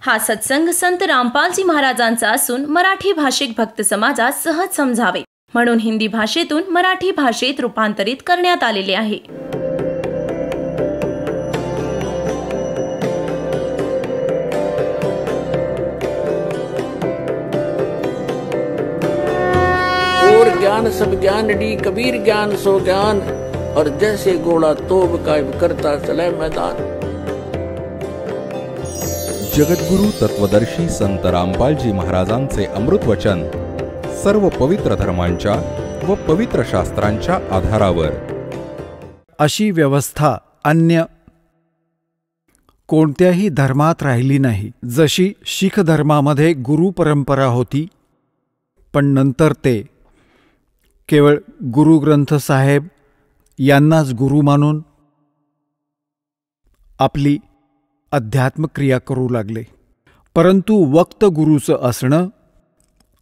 हा सत्संग संत रामपालजी महाराजांचा असून मराठी भाषिक भक्त समाजास सहज समजावे म्हणून हिंदी भाषेतून मराठी भाषेत रूपांतरित करण्यात आलेले आहे. और ज्ञान सब ज्ञान डी कबीर ज्ञान सो ज्ञान और जैसे घोड़ा तोब कायम करता चले मैदान. जगद्गुरु तत्वदर्शी संत रामपालजी महाराजांचे अमृत वचन सर्व पवित्र धर्मांच्या व पवित्र शास्त्रांच्या आधारावर. अशी व्यवस्था अन्य कोणत्याही धर्मात राहिली नाही. जशी शीख धर्मामध्ये गुरु परंपरा होती, पण नंतर ते केवळ गुरु ग्रंथ साहेब यांनाच गुरु मानून आपली अध्यात्म क्रिया करू लागले. परंतु वक्त गुरुचं असणं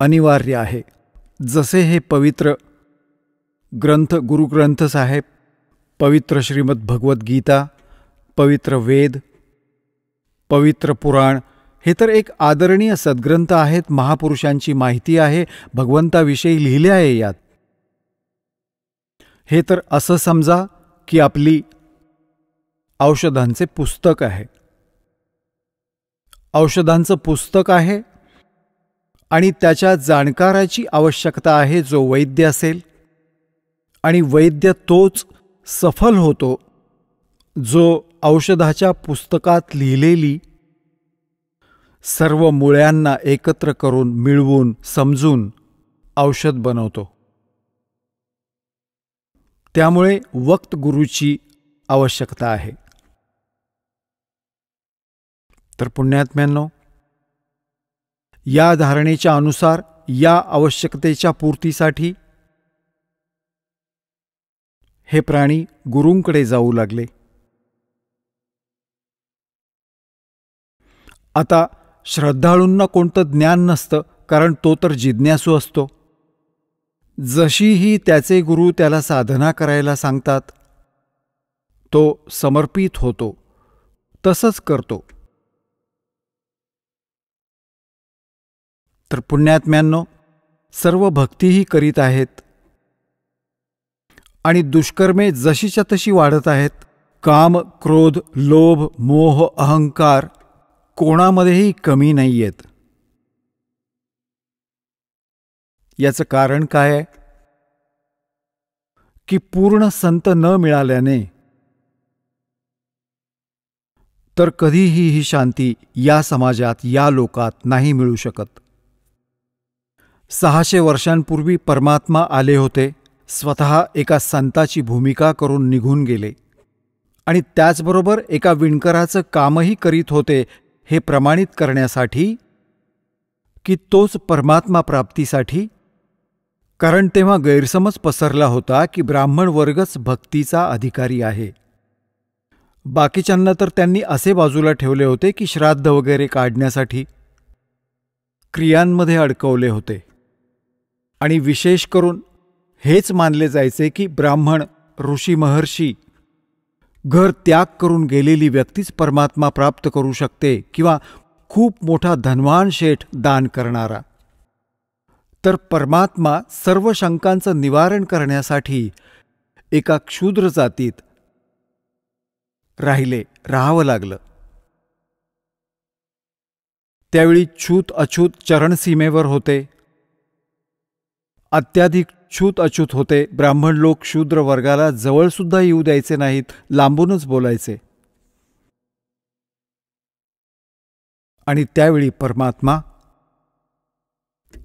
अनिवार्य आहे. जसे हे पवित्र ग्रंथ गुरुग्रंथ साहेब, पवित्र श्रीमद भगवद्गीता, पवित्र वेद, पवित्र पुराण हे तर एक आदरणीय सद्ग्रंथ आहेत. महापुरुषांची माहिती आहे, भगवंताविषयी लिहिले आहे यात. हे तर असं समजा की आपली औषधांचे पुस्तक आहे. औषधांचं पुस्तक आहे आणि त्याच्या जाणकाराची आवश्यकता आहे जो वैद्य असेल, आणि वैद्य तोच सफल होतो जो औषधाच्या पुस्तकात लिहिलेली सर्व मुळ्यांना एकत्र करून मिळवून समजून औषध बनवतो. त्यामुळे वक्त गुरुची आवश्यकता आहे. तर पुण्यात्म्यांनो, या धारणेच्या अनुसार या आवश्यकतेच्या पूर्तीसाठी हे प्राणी गुरूंकडे जाऊ लागले. आता श्रद्धाळूंना कोणतं ज्ञान नसतं, कारण तो तर जिज्ञासू असतो. जशीही त्याचे गुरु त्याला साधना करायला सांगतात तो समर्पित होतो, तसंच करतो. तर पुण्यात्म्यांनो, सर्व भक्तीही करीत आहेत आणि दुष्कर्मे जशीच्या तशी वाढत आहेत. काम, क्रोध, लोभ, मोह, अहंकार कोणामध्येही कमी नाहीयेत. याचं कारण काय आहे? की पूर्ण संत न मिळाल्याने तर कधीही ही शांती या समाजात, या लोकात नाही मिळू शकत. 600 वर्षांपूर्वी परमात्मा आले होते, स्वतः एका संताची भूमिका करून निघून गेले आणि त्याचबरोबर एका विणकराचं कामही करीत होते, हे प्रमाणित करण्यासाठी की तोच परमात्मा प्राप्तीसाठी. कारण तेव्हा गैरसमज पसरला होता की ब्राह्मण वर्गच भक्तीचा अधिकारी आहे. बाकीच्यांना तर त्यांनी असे बाजूला ठेवले होते की श्राद्ध वगैरे काढण्यासाठी क्रियांमध्ये अडकवले होते, आणि विशेष करून हेच मानले जायचे की ब्राह्मण, ऋषी, महर्षी, घर त्याग करून गेलेली व्यक्तीच परमात्मा प्राप्त करू शकते, किंवा खूप मोठा धनवान शेठ दान करणारा. तर परमात्मा सर्व शंकांचं निवारण करण्यासाठी एका क्षुद्र जातीत राहावं लागलं. त्यावेळी छूत अछूत चरणसीमेवर होते, अत्याधिक छूत अछूत होते. ब्राह्मण लोक शूद्र वर्गाला जवळसुद्धा येऊ द्यायचे नाहीत, लांबूनच बोलायचे. आणि त्यावेळी परमात्मा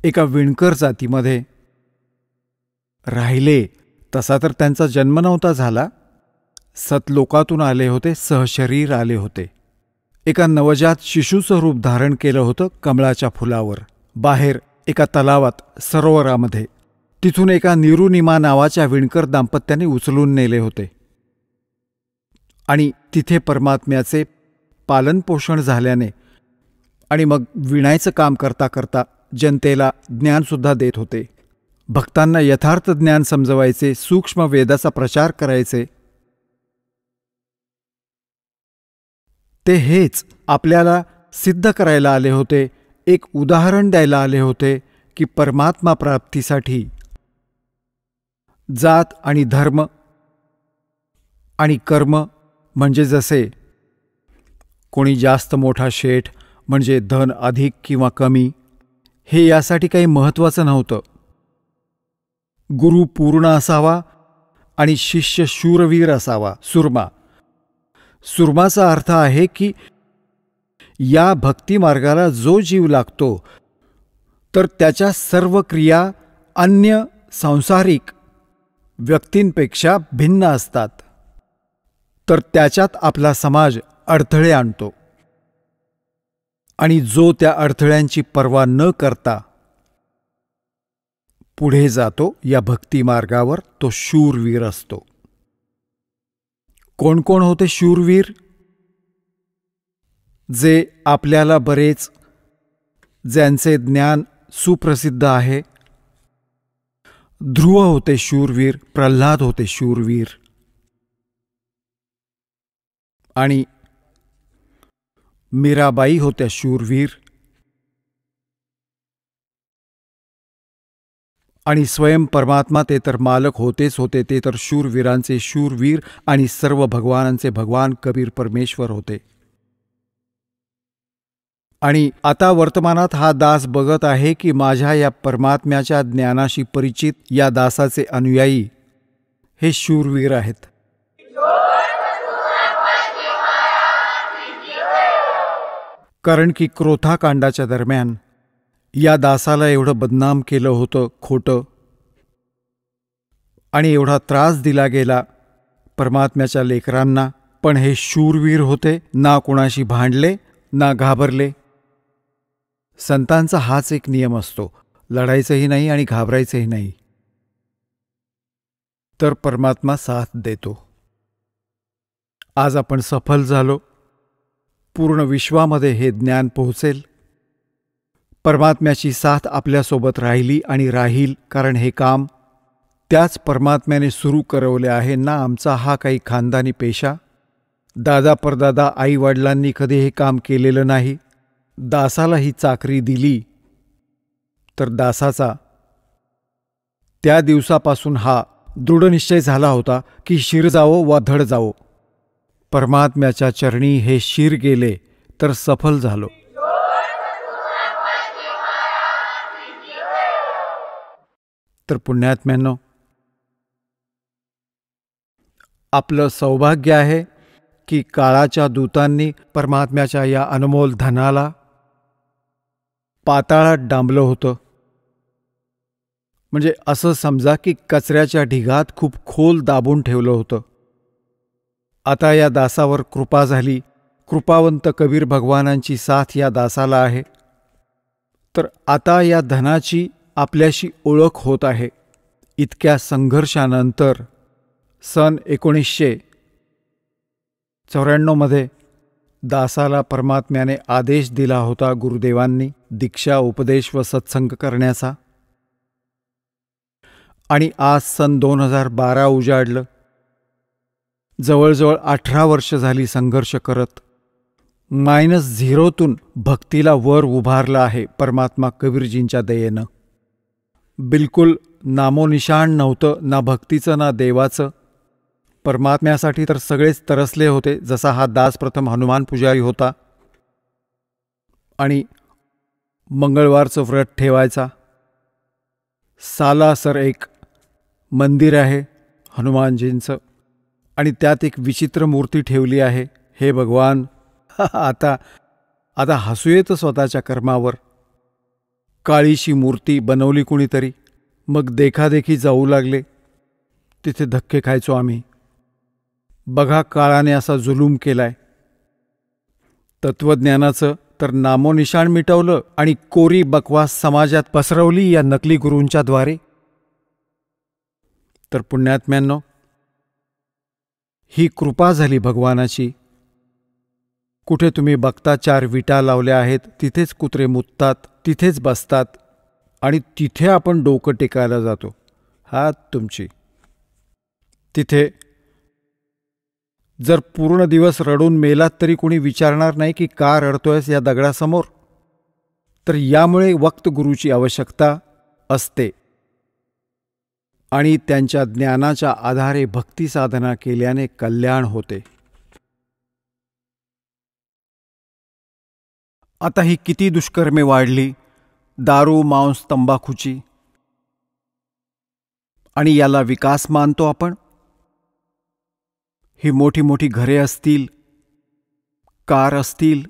एका विणकर जातीमध्ये राहिले. तसा तर त्यांचा जन्म नव्हता झाला, सतलोकातून आले होते, सहशरीर आले होते. एका नवजात शिशूचं रूप धारण केलं होतं कमळाच्या फुलावर, बाहेर एका तलावात, सरोवरामध्ये. तिथून एका निरुनिमा नावाच्या विणकर दाम्पत्याने उचलून नेले होते आणि तिथे परमात्म्याचे पालनपोषण झाल्याने आणि मग विणायचं काम करता करता जनतेला ज्ञानसुद्धा देत होते. भक्तांना यथार्थ ज्ञान समजवायचे, सूक्ष्म वेदाचा प्रचार करायचे. ते हेच आपल्याला सिद्ध करायला आले होते, एक उदाहरण द्यायला आले होते की परमात्मा प्राप्तीसाठी जात आणि धर्म आणि कर्म म्हणजे जसे कोणी जास्त मोठा शेठ म्हणजे धन अधिक किंवा कमी हे यासाठी काही महत्त्वाचं नव्हतं. गुरु पूर्ण असावा आणि शिष्य शूरवीर असावा. सुरमाचा अर्थ आहे की या भक्तिमार्गाला जो जीव लागतो तर त्याच्या सर्व क्रिया अन्य सांसारिक व्यक्तींपेक्षा भिन्न असतात, तर त्याच्यात आपला समाज अडथळे आणतो आणि जो त्या अडथळ्यांची पर्वा न करता पुढे जातो या भक्तिमार्गावर तो शूरवीर असतो. कोण कोण होते शूरवीर? जे आपल्याला बरेच, ज्यांचे ज्ञान सुप्रसिद्ध आहे. ध्रुव होते शूरवीर, प्रल्हाद होते शूरवीर, आणि मीराबाई होत्या शूरवीर, आणि स्वयं परमात्मा ते तर मालक होतेच होते, ते तर शूरवीरांचे शूरवीर आणि सर्व भगवानांचे भगवान कबीर परमेश्वर होते. आणि आता वर्तमानात हा दास बघत आहे की माझ्या या परमात्म्याच्या ज्ञानाशी परिचित या दासाचे अनुयायी हे शूरवीर आहेत. कारण की क्रोधाकांडाच्या दरम्यान या दासाला एवढं बदनाम केलं होतं, खोटं, आणि एवढा त्रास दिला गेला परमात्म्याच्या लेकरांना, पण हे शूरवीर होते. ना कोणाशी भांडले, ना घाबरले. संतांचा हाच एक नियम असतो, लढायचंही नाही आणि घाबरायचंही नाही, तर परमात्मा साथ देतो. आज आपण सफल झालो. पूर्ण विश्वामध्ये हे ज्ञान पोहोचेल. परमात्म्याची साथ आपल्यासोबत राहिली आणि राहील, कारण हे काम त्याच परमात्म्याने सुरू करवले आहे ना. आमचा हा काही खानदानी पेशा, दादा परदादा आई वडिलांनी कधी हे काम केलेलं नाही. दासाला ही चाकरी दिली तर दासाचा त्या दिवसापासून हा दृढनिश्चय झाला होता की शिर जावो वा धड जावो, परमात्म्याच्या चरणी हे शिर गेले तर सफल झालो. तर पुण्यात्म्यांनो, आपलं सौभाग्य आहे की काळाच्या दूतांनी परमात्म्याच्या या अनमोल धनाला पाताळात डांबलं होतं. म्हणजे असं समजा की कचऱ्याच्या ढिगात खूप खोल दाबून ठेवलं होतं. आता या दासावर कृपा झाली. कृपावंत कबीर भगवानांची साथ या दासाला आहे. तर आता या धनाची आपल्याशी ओळख होत आहे. इतक्या संघर्षानंतर सन 1994 दासाला परमात्म्याने आदेश दिला होता गुरुदेवांनी दीक्षा, उपदेश व सत्संग करण्याचा. आणि आज सन 2012 उजाडलं. जवळजवळ 18 वर्ष झाली संघर्ष करत -0तून भक्तीला वर उभारलं आहे परमात्मा कबीरजींच्या दयेनं. बिलकुल नामोनिशाण नव्हतं, ना भक्तीचं ना देवाचं. परमात्म्यासाठी तर सगळेच तरसले होते. जसा हा दास प्रथम हनुमान पुजारी होता आणि मंगळवारचं व्रत ठेवायचा. सालासर एक मंदिर आहे हनुमानजींचं आणि त्यात एक विचित्र मूर्ती ठेवली आहे. हे भगवान, आता हसू येतं स्वतःच्या कर्मावर. काळीशी मूर्ती बनवली कुणीतरी, मग देखादेखी जाऊ लागले. तिथे धक्के खायचो आम्ही. बघा, काळाने असा जुलूम केलाय. तत्वज्ञानाचं तर नामोनिशाण मिटवलं आणि कोरी बकवास समाजात पसरवली या नकली गुरूंच्या द्वारे. तर पुण्यात्म्यांनो, ही कृपा झाली भगवानाची. कुठे तुम्ही बघता 4 विटा लावल्या आहेत, तिथेच कुत्रे मुततात, तिथेच बसतात आणि तिथे आपण डोकं टेकायला जातो. हात तुमची. तिथे जर पूर्ण दिवस रडून मेलात तरी कोणी विचारणार नाही की का रडतोयस या दगडासमोर. तर यामुळे वक्त गुरुची आवश्यकता असते आणि त्यांच्या ज्ञानाच्या आधारे भक्ती साधना केल्याने कल्याण होते. आता ही किती दुष्कर्मे वाढली, दारू, मांस, तंबाखूची, आणि याला विकास मानतो आपण. ही मोठी मोठी घरे असतील, कार असतील,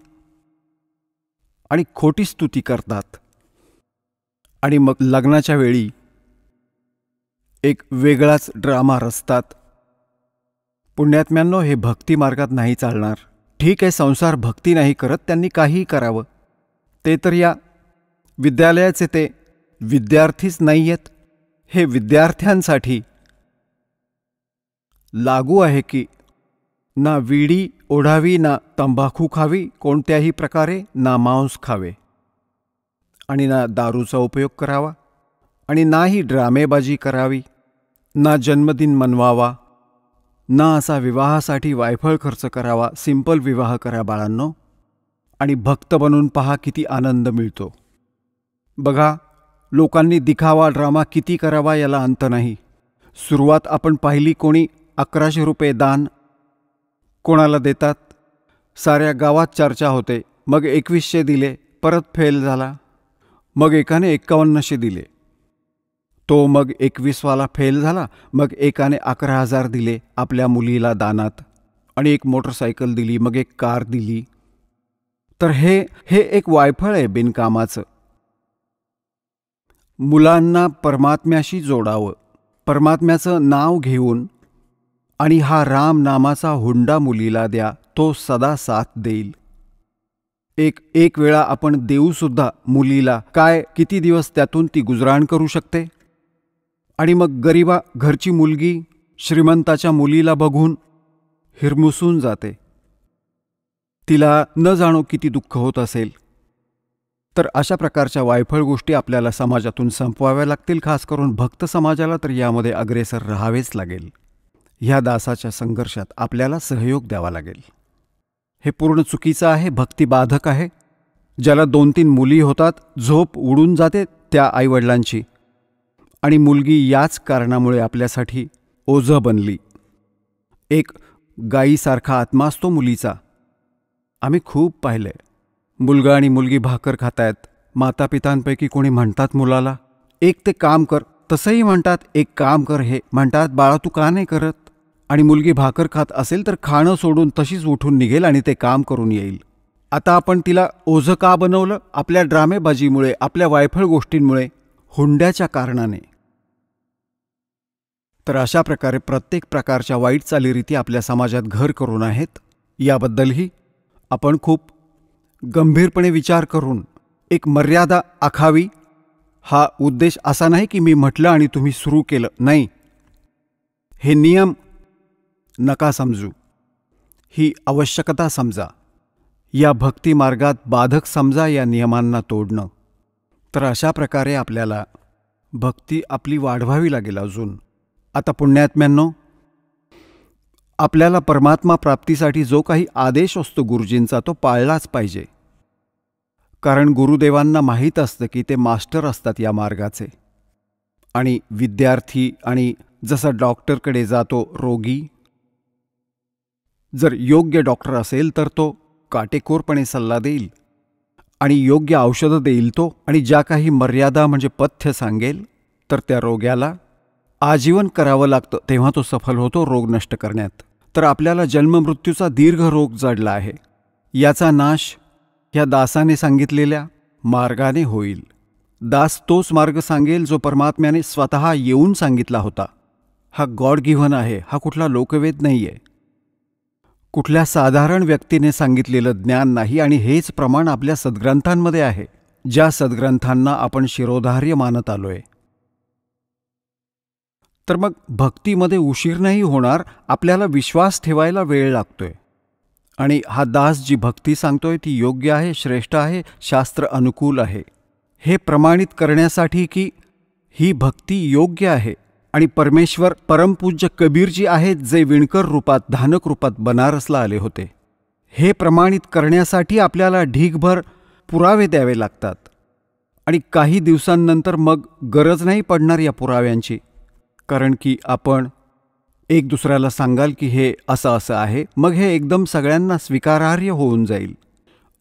आणि खोटी स्तुती करतात. आणि मग लग्नाच्या वेळी एक वेगळाच ड्रामा रचतात. पुण्यात्म्यांनो, हे भक्ती मार्गात नाही चालणार. ठीक आहे, संसार भक्ती नाही करत, त्यांनी काहीही करावं. ते तर या विद्यालयाचे ते विद्यार्थीच नाही आहेत. हे विद्यार्थ्यांसाठी लागू आहे की ना विडी ओढावी, ना तंबाखू खावी कोणत्याही प्रकारे, ना मांस खावे, आणि ना दारूचा उपयोग करावा, आणि नाही ड्रामेबाजी करावी, ना जन्मदिन मनवावा, ना असा विवाहासाठी वायफळ खर्च करावा. सिंपल विवाह करा बाळांनो, आणि भक्त बनून पहा किती आनंद मिळतो. बघा, लोकांनी दिखावा ड्रामा किती करावा याला अंत नाही. सुरुवात आपण पाहिली, कोणी 1100 रुपये दान कोणाला देतात, साऱ्या गावात चर्चा होते. मग 2100 दिले, परत फेल झाला. मग एकाने 5100 दिले, तो मग 21वाला फेल झाला. मग एकाने 11,000 दिले आपल्या मुलीला दानात, आणि एक मोटरसायकल दिली, मग एक कार दिली. तर हे एक वायफळ आहे बिनकामाचं. मुलांना परमात्म्याशी जोडावं, परमात्म्याचं नाव घेऊन, आणि हा राम नामाचा हुंडा मुलीला द्या, तो सदा साथ देईल. एक वेळा आपण देऊसुद्धा मुलीला, काय किती दिवस त्यातून ती गुजराण करू शकते. आणि मग गरीबा घरची मुलगी श्रीमंताच्या मुलीला बघून हिरमुसून जाते. तिला न जाणो किती दुःख होत असेल. तर अशा प्रकारच्या वायफळ गोष्टी आपल्याला समाजातून संपवाव्या लागतील. खास करून भक्त समाजाला तर यामध्ये अग्रेसर राहावेच लागेल. ह्या दासाच्या संघर्षात आपल्याला सहयोग द्यावा लागेल. हे पूर्ण चुकीचं आहे, भक्तिबाधक आहे. ज्याला 2-3 मुली होतात, झोप उडून जाते त्या आईवडिलांची, आणि मुलगी याच कारणामुळे आपल्यासाठी ओझं बनली. एक गायीसारखा आत्मा असतो मुलीचा. आम्ही खूप पाहिलंय. मुलगा आणि मुलगी भाकर खातायत. मातापितांपैकी कोणी म्हणतात मुलाला, एक ते काम कर, तसंही म्हणतात एक काम कर, हे म्हणतात बाळा तू का नाही करत. आणि मुलगी भाकर खात असेल तर खाणं सोडून तशीच उठून निघेल आणि ते काम करून येईल. आता आपण तिला ओझं का बनवलं? आपल्या ड्रामेबाजीमुळे, आपल्या वायफळ गोष्टींमुळे, हुंड्याच्या कारणाने. तर अशा प्रकारे प्रत्येक प्रकारच्या वाईट चालीरीती आपल्या समाजात घर करून आहेत. याबद्दलही आपण खूप गंभीरपणे विचार करून एक मर्यादा आखावी. हा उद्देश असा नाही की मी म्हटलं आणि तुम्ही सुरू केलं, नाही. हे नियम नका समजू, ही आवश्यकता समजा. या भक्ती मार्गात बाधक समजा या नियमांना तोडणं. तर अशा प्रकारे आपल्याला भक्ती आपली वाढवावी लागेल अजून. आता पुण्यात्म्यांनो, आपल्याला परमात्मा प्राप्तीसाठी जो काही आदेश असतो गुरुजींचा तो पाळलाच पाहिजे. कारण गुरुदेवांना माहीत असतं की ते मास्टर असतात या मार्गाचे. आणि विद्यार्थी, आणि जसा डॉक्टरकडे जातो रोगी, जर योग्य डॉक्टर असेल तर तो काटेकोरपणे सल्ला देईल आणि योग्य औषधं देईल तो, आणि ज्या काही मर्यादा म्हणजे पथ्य सांगेल तर त्या रोग्याला आजीवन करावं लागतं, तेव्हा तो सफल होतो रोग नष्ट करण्यात. तर आपल्याला जन्ममृत्यूचा दीर्घ रोग जडला आहे. याचा नाश ह्या दासाने सांगितलेल्या मार्गाने होईल. दास तोच मार्ग सांगेल जो परमात्म्याने स्वतः येऊन सांगितला होता. हा गॉड गिव्हन आहे, हा कुठला लोकवेद नाही आहे, कुठल्या साधारण व्यक्तीने सांगितलेलं ज्ञान नाही. आणि हेच प्रमाण आपल्या सद्ग्रंथांमध्ये आहे, ज्या सद्ग्रंथांना आपण शिरोधार्य मानत आलोय. तर मग भक्तीमध्ये उशीर नाही होणार, आपल्याला विश्वास ठेवायला वेळ लागतोय. आणि हा दास जी भक्ती सांगतोय ती योग्य आहे, श्रेष्ठ आहे, शास्त्र अनुकूल आहे. हे प्रमाणित करण्यासाठी की ही भक्ती योग्य आहे, आणि परमेश्वर परमपूज्य कबीरजी आहेत, जे विणकर रूपात धानक रूपात बनारसला आले होते. हे प्रमाणित करण्यासाठी आपल्याला ढीगभर पुरावे द्यावे लागतात आणि काही दिवसांनंतर मग गरज नाही पडणार या पुराव्यांची, कारण की आपण एक दुसऱ्याला सांगाल की हे असं असं आहे, मग हे एकदम सगळ्यांना स्वीकारार्ह होऊन जाईल.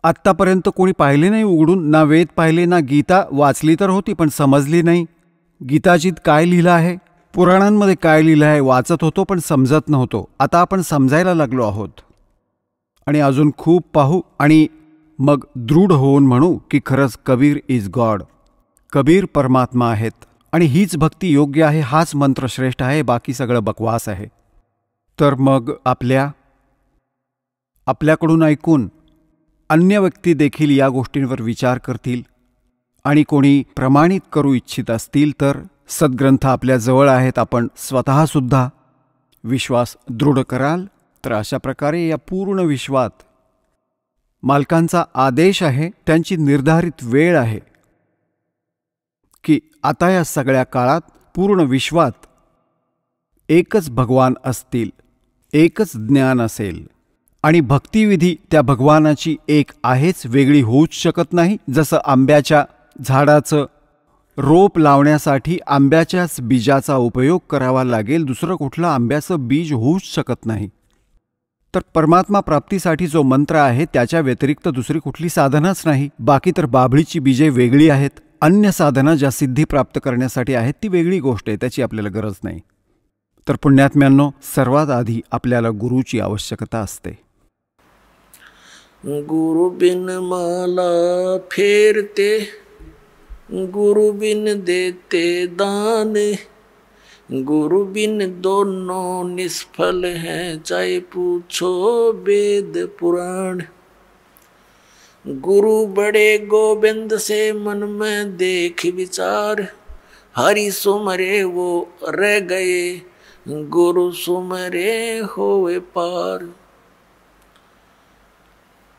आत्तापर्यंत कोणी पाहिले नाही उघडून, ना वेद पाहिले ना गीता वाचली तर होती पण समजली नाही. गीताजीत काय लिहिलं आहे, पुराणांमध्ये काय लिहिलं आहे वाचत होतो पण समजत नव्हतो. आता आपण समजायला लागलो आहोत आणि अजून खूप पाहू आणि मग दृढ होऊन म्हणू की खरंच कबीर इज गॉड, कबीर परमात्मा आहेत आणि हीच भक्ती योग्य आहे, हाच मंत्र श्रेष्ठ आहे, बाकी सगळं बकवास आहे. तर मग आपल्याकडून ऐकून अन्य व्यक्ती देखील या गोष्टींवर विचार करतील आणि कोणी प्रमाणित करू इच्छित असतील तर सद्ग्रंथ आपल्या जवळ आहेत, आपण स्वतःसुद्धा विश्वास दृढ कराल. तर अशा प्रकारे या पूर्ण विश्वात मालकांचा आदेश आहे, त्यांची निर्धारित वेळ आहे की आता या सगळ्या काळात पूर्ण विश्वात एकच भगवान असतील, एकच ज्ञान असेल आणि भक्तिविधी त्या भगवानाची एक आहेच, वेगळी होऊच शकत नाही. जसं आंब्याच्या झाडाचं रोप लावण्यासाठी आंब्याच्याच बीजाचा उपयोग करावा लागेल, दुसरं कुठलं आंब्याचं बीज होऊच शकत नाही. तर परमात्मा प्राप्तीसाठी जो मंत्र आहे त्याच्या व्यतिरिक्त दुसरी कुठली साधनाच नाही. बाकी तर बाभळीची बीजे वेगळी आहेत, अन्य साधना ज्या सिद्धी प्राप्त करण्यासाठी आहेत ती वेगळी गोष्ट आहे, त्याची आपल्याला गरज नाही. तर पुण्यात्म्यांनो, सर्वात आधी आपल्याला गुरुची आवश्यकता असते. गुरु बिन माला फेरते, गुरु बिन देते दान, गुरु बिन दोनों निष्फल हैं, चाहे पूछो वेद पुराण. गुरु बड़े गोविंद से मन में देख विचार, हरि सुमरे वो रह गए, गुरु सुमरे होवे पार.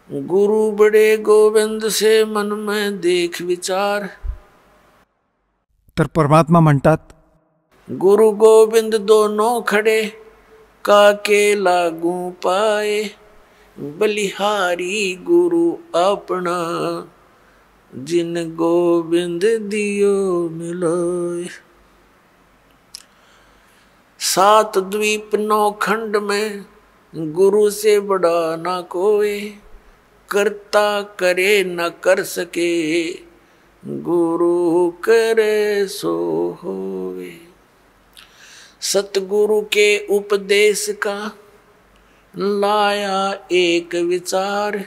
गुरु बड़े गोविंद से मन में देख विचार. तर परमात्मा म्हणतात, गुरु गोविंद दोनों खड़े, काके लागू पाए, बलिहारी गुरु अपना, जिन गोविंद दियो मिलाए. 7 द्वीप 9 खंड में गुरु से बड़ा ना कोई, करता करे न कर सके, गुरु करे सो होवे. सतगुरु के उपदेश का लाया एक विचार,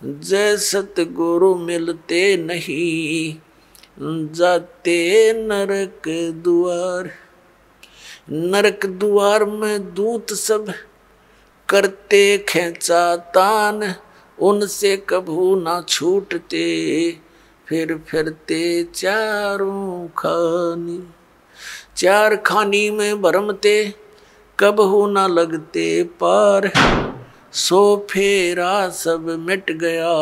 जय सतगुरु मिलते नहीं, जाते नरक द्वार. नरक द्वार में दूत सब करते खेचा तान, उनसे कभू ना छूटते, फिर फिरते चारों खानी. 4 खानी में भरमते, कबहू ना लगते पार, सो फेरा सब मिट गया,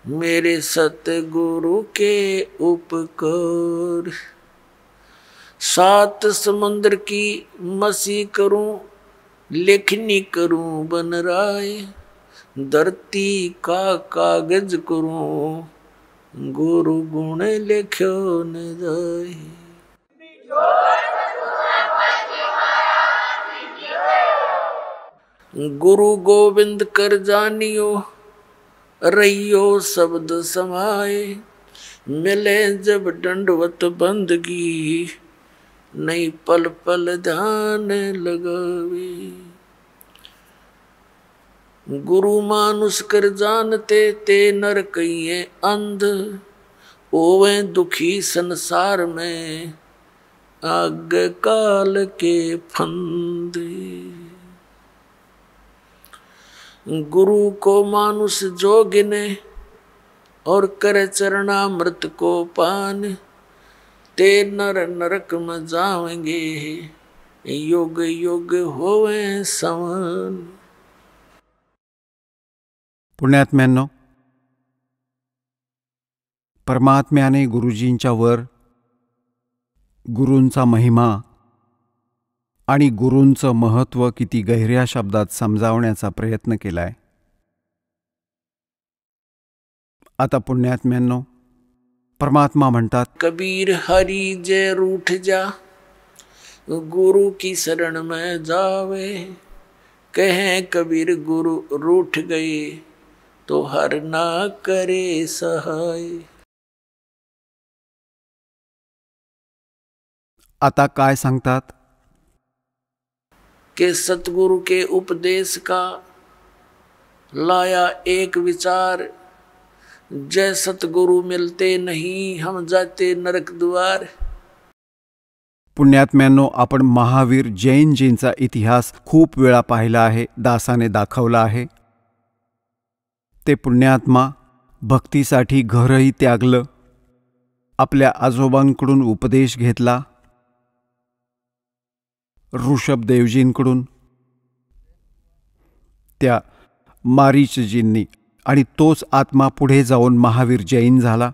मेरे सतगुरु के उपकार. 7 समुद्र की मसी करूं, लेखनी करूं बन राय, धरती का कागज करूं, गुरु गुण लिख्यो न जाए. गुरु गोविंद कर जानियो, रहियो शब्द समाए, मिले जब दंडवत बंदगी, नहीं पल पल ध्यान लगावे. गुरु मानुष कर जानते, ते नर कहिए अंध, ओवे दुखी संसार में, आग काल के फंदे. गुरु को मानुष जो गिने, और करे चरणामृत को पान, ते नर नरक में जाएंगे, युग युग होवे समान. पुण्यात्म्यांनो, परमात्म्याने गुरुजींच्या वर गुरूंचा महिमा आणि गुरूंचं महत्त्व किती गहिऱ्या शब्दात समजावण्याचा प्रयत्न केलाय. आता पुण्यात्म्यांनो, परमात्मा म्हणतात, कबीर हरी जय रूठ जा, गुरु की शरण में जावे. कहें कबीर गुरु रूठ गए, तो हर ना करे सहाय. आता काय सांगतात? के सतगुरु के उपदेश का लाया एक विचार. जय सतगुरु मिलते नहीं, हम जाते नरक द्वार. पुण्यात्म्यांनो, आपण महावीर जैनजींचा इतिहास खूप वेळा पाहिला आहे, दासाने दाखवला आहे. ते पुण्यात्मा भक्तीसाठी घरही त्यागलं, आपल्या आजोबांकडून उपदेश घेतला, ऋषभदेवजींकडून, त्या मारीचजींनी, आणि तोच आत्मा पुढे जाऊन महावीर जैन झाला.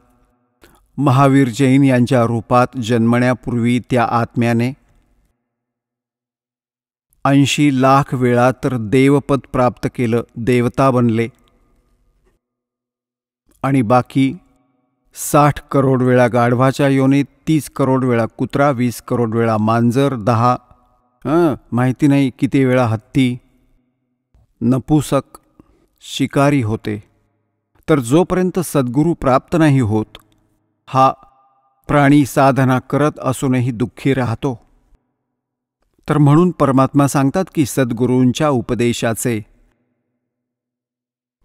महावीर जैन यांच्या रूपात जन्मण्यापूर्वी त्या आत्म्याने 80 लाख वेळा तर देवपद प्राप्त केलं, देवता बनले, आणि बाकी 60 करोड वेळा गाढवाच्या योनीत, 30 करोड वेळा कुत्रा, 20 करोड वेळा मांजर, 10 माहिती नाही किती वेळा हत्ती, नपुसक, शिकारी होते. तर जोपर्यंत सद्गुरू प्राप्त नाही होत, हा प्राणी साधना करत असूनही दुःखी राहतो. तर म्हणून परमात्मा सांगतात की सद्गुरूंच्या उपदेशाचे,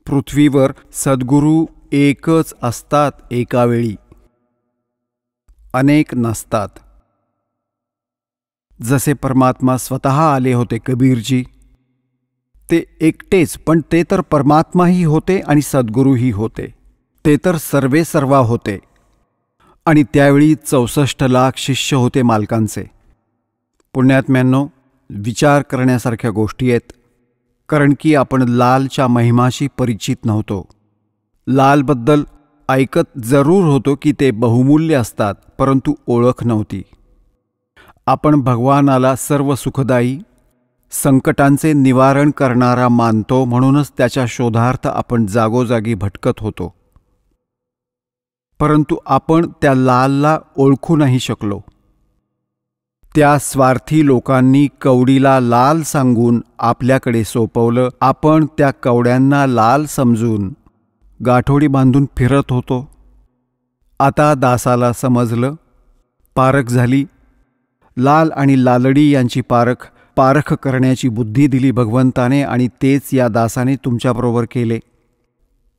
पृथ्वीवर सद्गुरू एकच असतात एकावेळी, अनेक नसतात. जसे परमात्मा स्वतः आले होते कबीरजी, ते एकटेच, पण ते तर परमात्माही होते आणि सद्गुरूही होते. ते तर सर्वे सर्वा होते. आणि त्यावेळी 64 लाख शिष्य होते मालकांचे. पुण्यात्म्यांनो, विचार करण्यासारख्या गोष्टी आहेत, कारण की आपण लालच्या महिमाशी परिचित नव्हतो. लालबद्दल ऐकत जरूर होतो की ते बहुमूल्य असतात, परंतु ओळख नव्हती. आपण भगवानाला सर्व सुखदायी, संकटांचे निवारण करणारा मानतो, म्हणूनच त्याच्या शोधार्थ आपण जागोजागी भटकत होतो. परंतु आपण त्या लालला ओळखू नाही शकलो. त्या स्वार्थी लोकांनी कवडीला लाल सांगून आपल्याकडे सोपवलं. आपण त्या कवड्यांना लाल समजून गाठोडी बांधून फिरत होतो. आता दासाला समजलं, पारख झाली. लाल आणि लालडी यांची पारख करण्याची बुद्धी दिली भगवंताने, आणि तेच या दासाने तुमच्याबरोबर केले.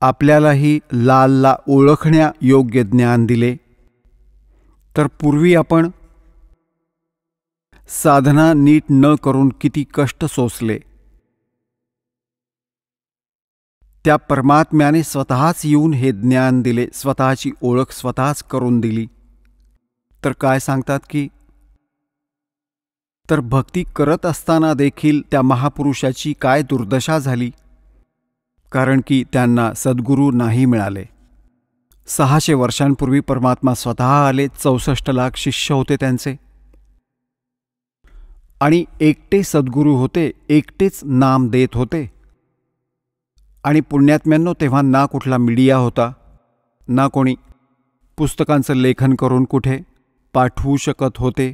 आपल्यालाही लालला ओळखण्या योग्य ज्ञान दिले. तर पूर्वी आपण साधना नीट न करून किती कष्ट सोसले. त्या परमात्म्याने स्वतःच येऊन हे ज्ञान दिले, स्वतःची ओळख स्वतःच करून दिली. तर काय सांगतात की, तर भक्ती करत असताना देखील त्या महापुरुषाची काय दुर्दशा झाली, कारण की त्यांना सद्गुरू नाही मिळाले. 600 वर्षांपूर्वी परमात्मा स्वतः आले, 64 लाख शिष्य होते त्यांचे, आणि एकटे सद्गुरू होते, एकटेच नाम देत होते. आणि पुण्यात्म्यांनो, तेव्हा ना कुठला मीडिया होता, ना कोणी पुस्तकांचं लेखन करून कुठे पाठवू शकत होते.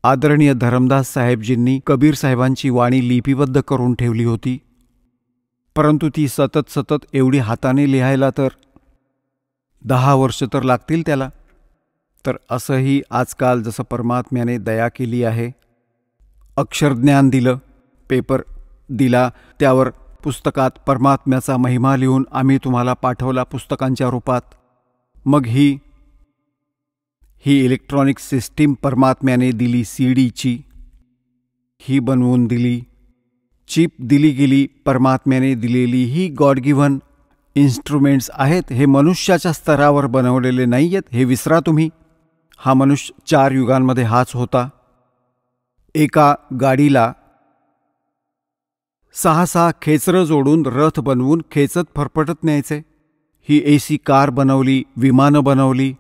आदरणीय धरमदास साहेबजींनी कबीर साहेबांची वाणी लिपिबद्ध करून ठेवली होती, परंतु ती सतत एवढी हाताने लिहायला तर 10 वर्ष तर लागतील त्याला. तर असंही आजकाल जसं परमात्म्याने दया केली आहे, अक्षरज्ञान दिलं, पेपर दिला, त्यावर पुस्तकात परमात्म्याचा महिमा लिहून आम्ही तुम्हाला पाठवला पुस्तकांच्या रूपात. मग ही इलेक्ट्रॉनिक सिस्टीम परमात्म्याने दिली, सीडीची ही बनवून दिली, चिप दिली गेली, परमात्म्याने दिलेली ही गॉड गिव्हन इन्स्ट्रुमेंट्स आहेत. हे मनुष्याच्या स्तरावर बनवलेले नाही आहेत, हे विसरा तुम्ही. हा मनुष्य 4 युगांमध्ये हाच होता. एका गाडीला 6 खेचरं जोडून रथ बनवून खेचत फरफटत न्यायचे. ही AC कार बनवली, विमानं बनवली,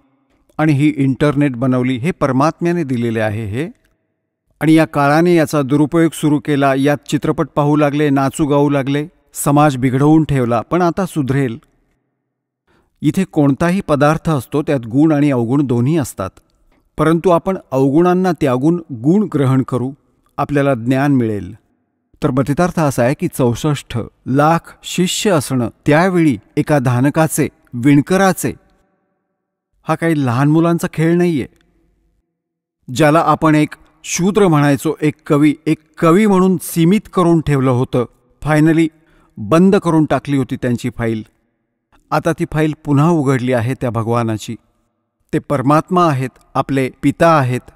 आणि ही इंटरनेट बनवली. हे परमात्म्याने दिलेले आहे हे. आणि या काळाने याचा दुरुपयोग सुरू केला, यात चित्रपट पाहू लागले, नाचू गाऊ लागले, समाज बिघडवून ठेवला. पण आता सुधरेल. इथे कोणताही पदार्थ असतो त्यात गुण आणि अवगुण दोन्ही असतात. परंतु आपण अवगुणांना त्यागून गुण ग्रहण करू, आपल्याला ज्ञान मिळेल. तर मतितार्थ असा आहे की 64 लाख शिष्य असणं त्यावेळी एका धानकाचे, विणकराचे, हा काही लहान मुलांचा खेळ नाहीये. ज्याला आपण एक शूद्र म्हणायचो, एक कवी म्हणून सीमित करून ठेवलं होतं, फायनली बंद करून टाकली होती त्यांची फाईल. आता ती फाईल पुन्हा उघडली आहे त्या भगवानाची. ते परमात्मा आहेत, आपले पिता आहेत.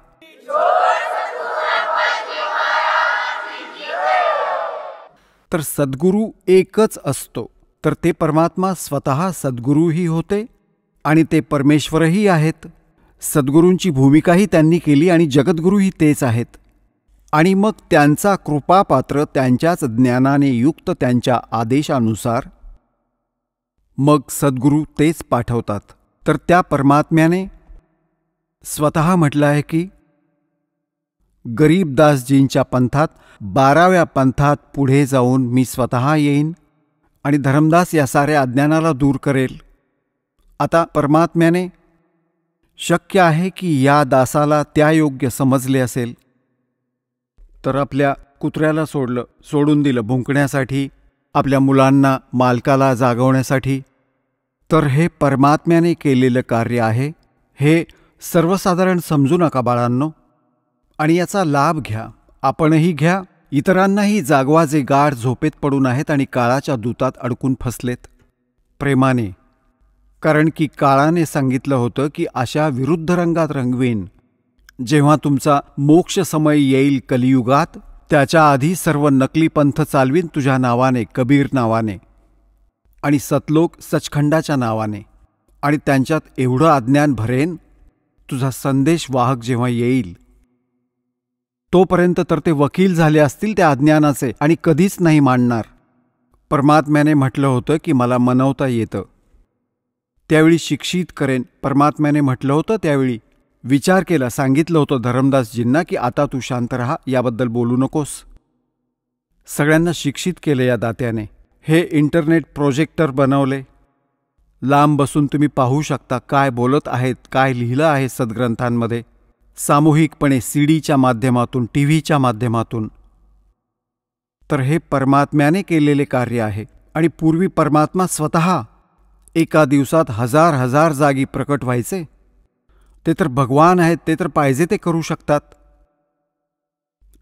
तर सद्गुरू एकच असतो. तर ते परमात्मा स्वतः सद्गुरूही होते आणि ते परमेश्वरही आहेत. सद्गुरूंची भूमिकाही त्यांनी केली आणि जगद्गुरूही तेच आहेत. आणि मग त्यांचा कृपापात्र त्यांच्याच ज्ञानाने युक्त त्यांच्या आदेशानुसार मग सद्गुरू तेच पाठवतात. तर त्या परमात्म्याने स्वतः म्हटलं आहे की गरीबदासजींच्या पंथात 12व्या पंथात पुढे जाऊन मी स्वतः येईन आणि धर्मदास या साऱ्या अज्ञानाला दूर करेल. आता परमात्म्याने शक्य आहे की या दासाला त्या योग्य समजले असेल तर आपल्या कुत्र्याला सोडून दिलं भुंकण्यासाठी, आपल्या मुलांना मालकाला जागवण्यासाठी. तर हे परमात्म्याने केलेलं कार्य आहे. हे सर्वसाधारण समजू नका बाळांनो, आणि याचा लाभ घ्या. आपणही घ्या, इतरांनाही जागवा जे गाढ झोपेत पडून आहेत आणि काळाच्या दूतात अडकून फसलेत. प्रेमाने, कारण की काळाने सांगितलं होतं की अशा विरुद्ध रंगात रंगवीन. जेव्हा तुमचा मोक्ष समय येईल कलियुगात, त्याच्या आधी सर्व नकली पंथ चालवीन तुझ्या नावाने, कबीर नावाने आणि सतलोक सचखंडाच्या नावाने, आणि त्यांच्यात एवढं अज्ञान भरेन तुझा संदेश वाहक जेव्हा येईल तोपर्यंत तर ते वकील झाले असतील त्या अज्ञानाचे आणि कधीच नाही मांडणार. परमात्म्याने म्हटलं होतं की मला मनवता येतं, त्यावेळी शिक्षित करेन. परमात्म्याने म्हटलं होतं त्यावेळी विचार केला, सांगितलं होतं धर्मदासजींना की आता तू शांत राहा, याबद्दल बोलू नकोस. सगळ्यांना शिक्षित केलं या दात्याने. हे इंटरनेट प्रोजेक्टर बनवले, लांब बसून तुम्ही पाहू शकता काय बोलत आहेत, काय लिहिलं आहे सद्ग्रंथांमध्ये, सामूहिकपणे सीडीच्या माध्यमातून, टीव्हीच्या माध्यमातून. तर हे परमात्म्याने केलेले कार्य आहे. आणि पूर्वी परमात्मा स्वतः एका दिवसात हजार जागी प्रकट व्हायचे. ते तर भगवान आहेत, ते तर पाहिजे ते करू शकतात.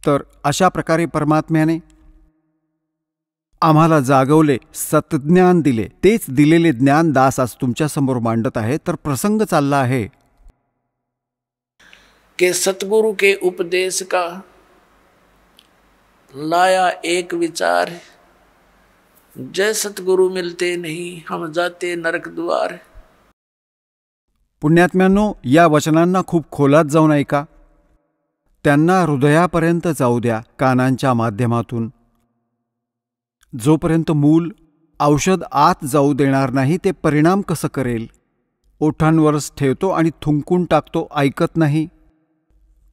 तर अशा प्रकारे परमात्म्याने आम्हाला जागवले, सतज्ञान दिले. तेच दिलेले ज्ञान दास आज तुमच्यासमोर मांडत आहे. तर प्रसंग चालला आहे कि सतगुरु के उपदेश का लाया एक विचार, जय सतगुरु मिलते नहीं हम जाते नरक द्वार. पुण्यात्म्यांनो, या वचनांना खूप खोलात जाऊन ऐका. त्यांना हृदयापर्यंत जाऊ द्या कानांच्या माध्यमातून. जोपर्यंत मूल औषध आत जाऊ देणार नाही ते परिणाम कसं करेल. ओठांवरच ठेवतो आणि थुंकून टाकतो, ऐकत नाही.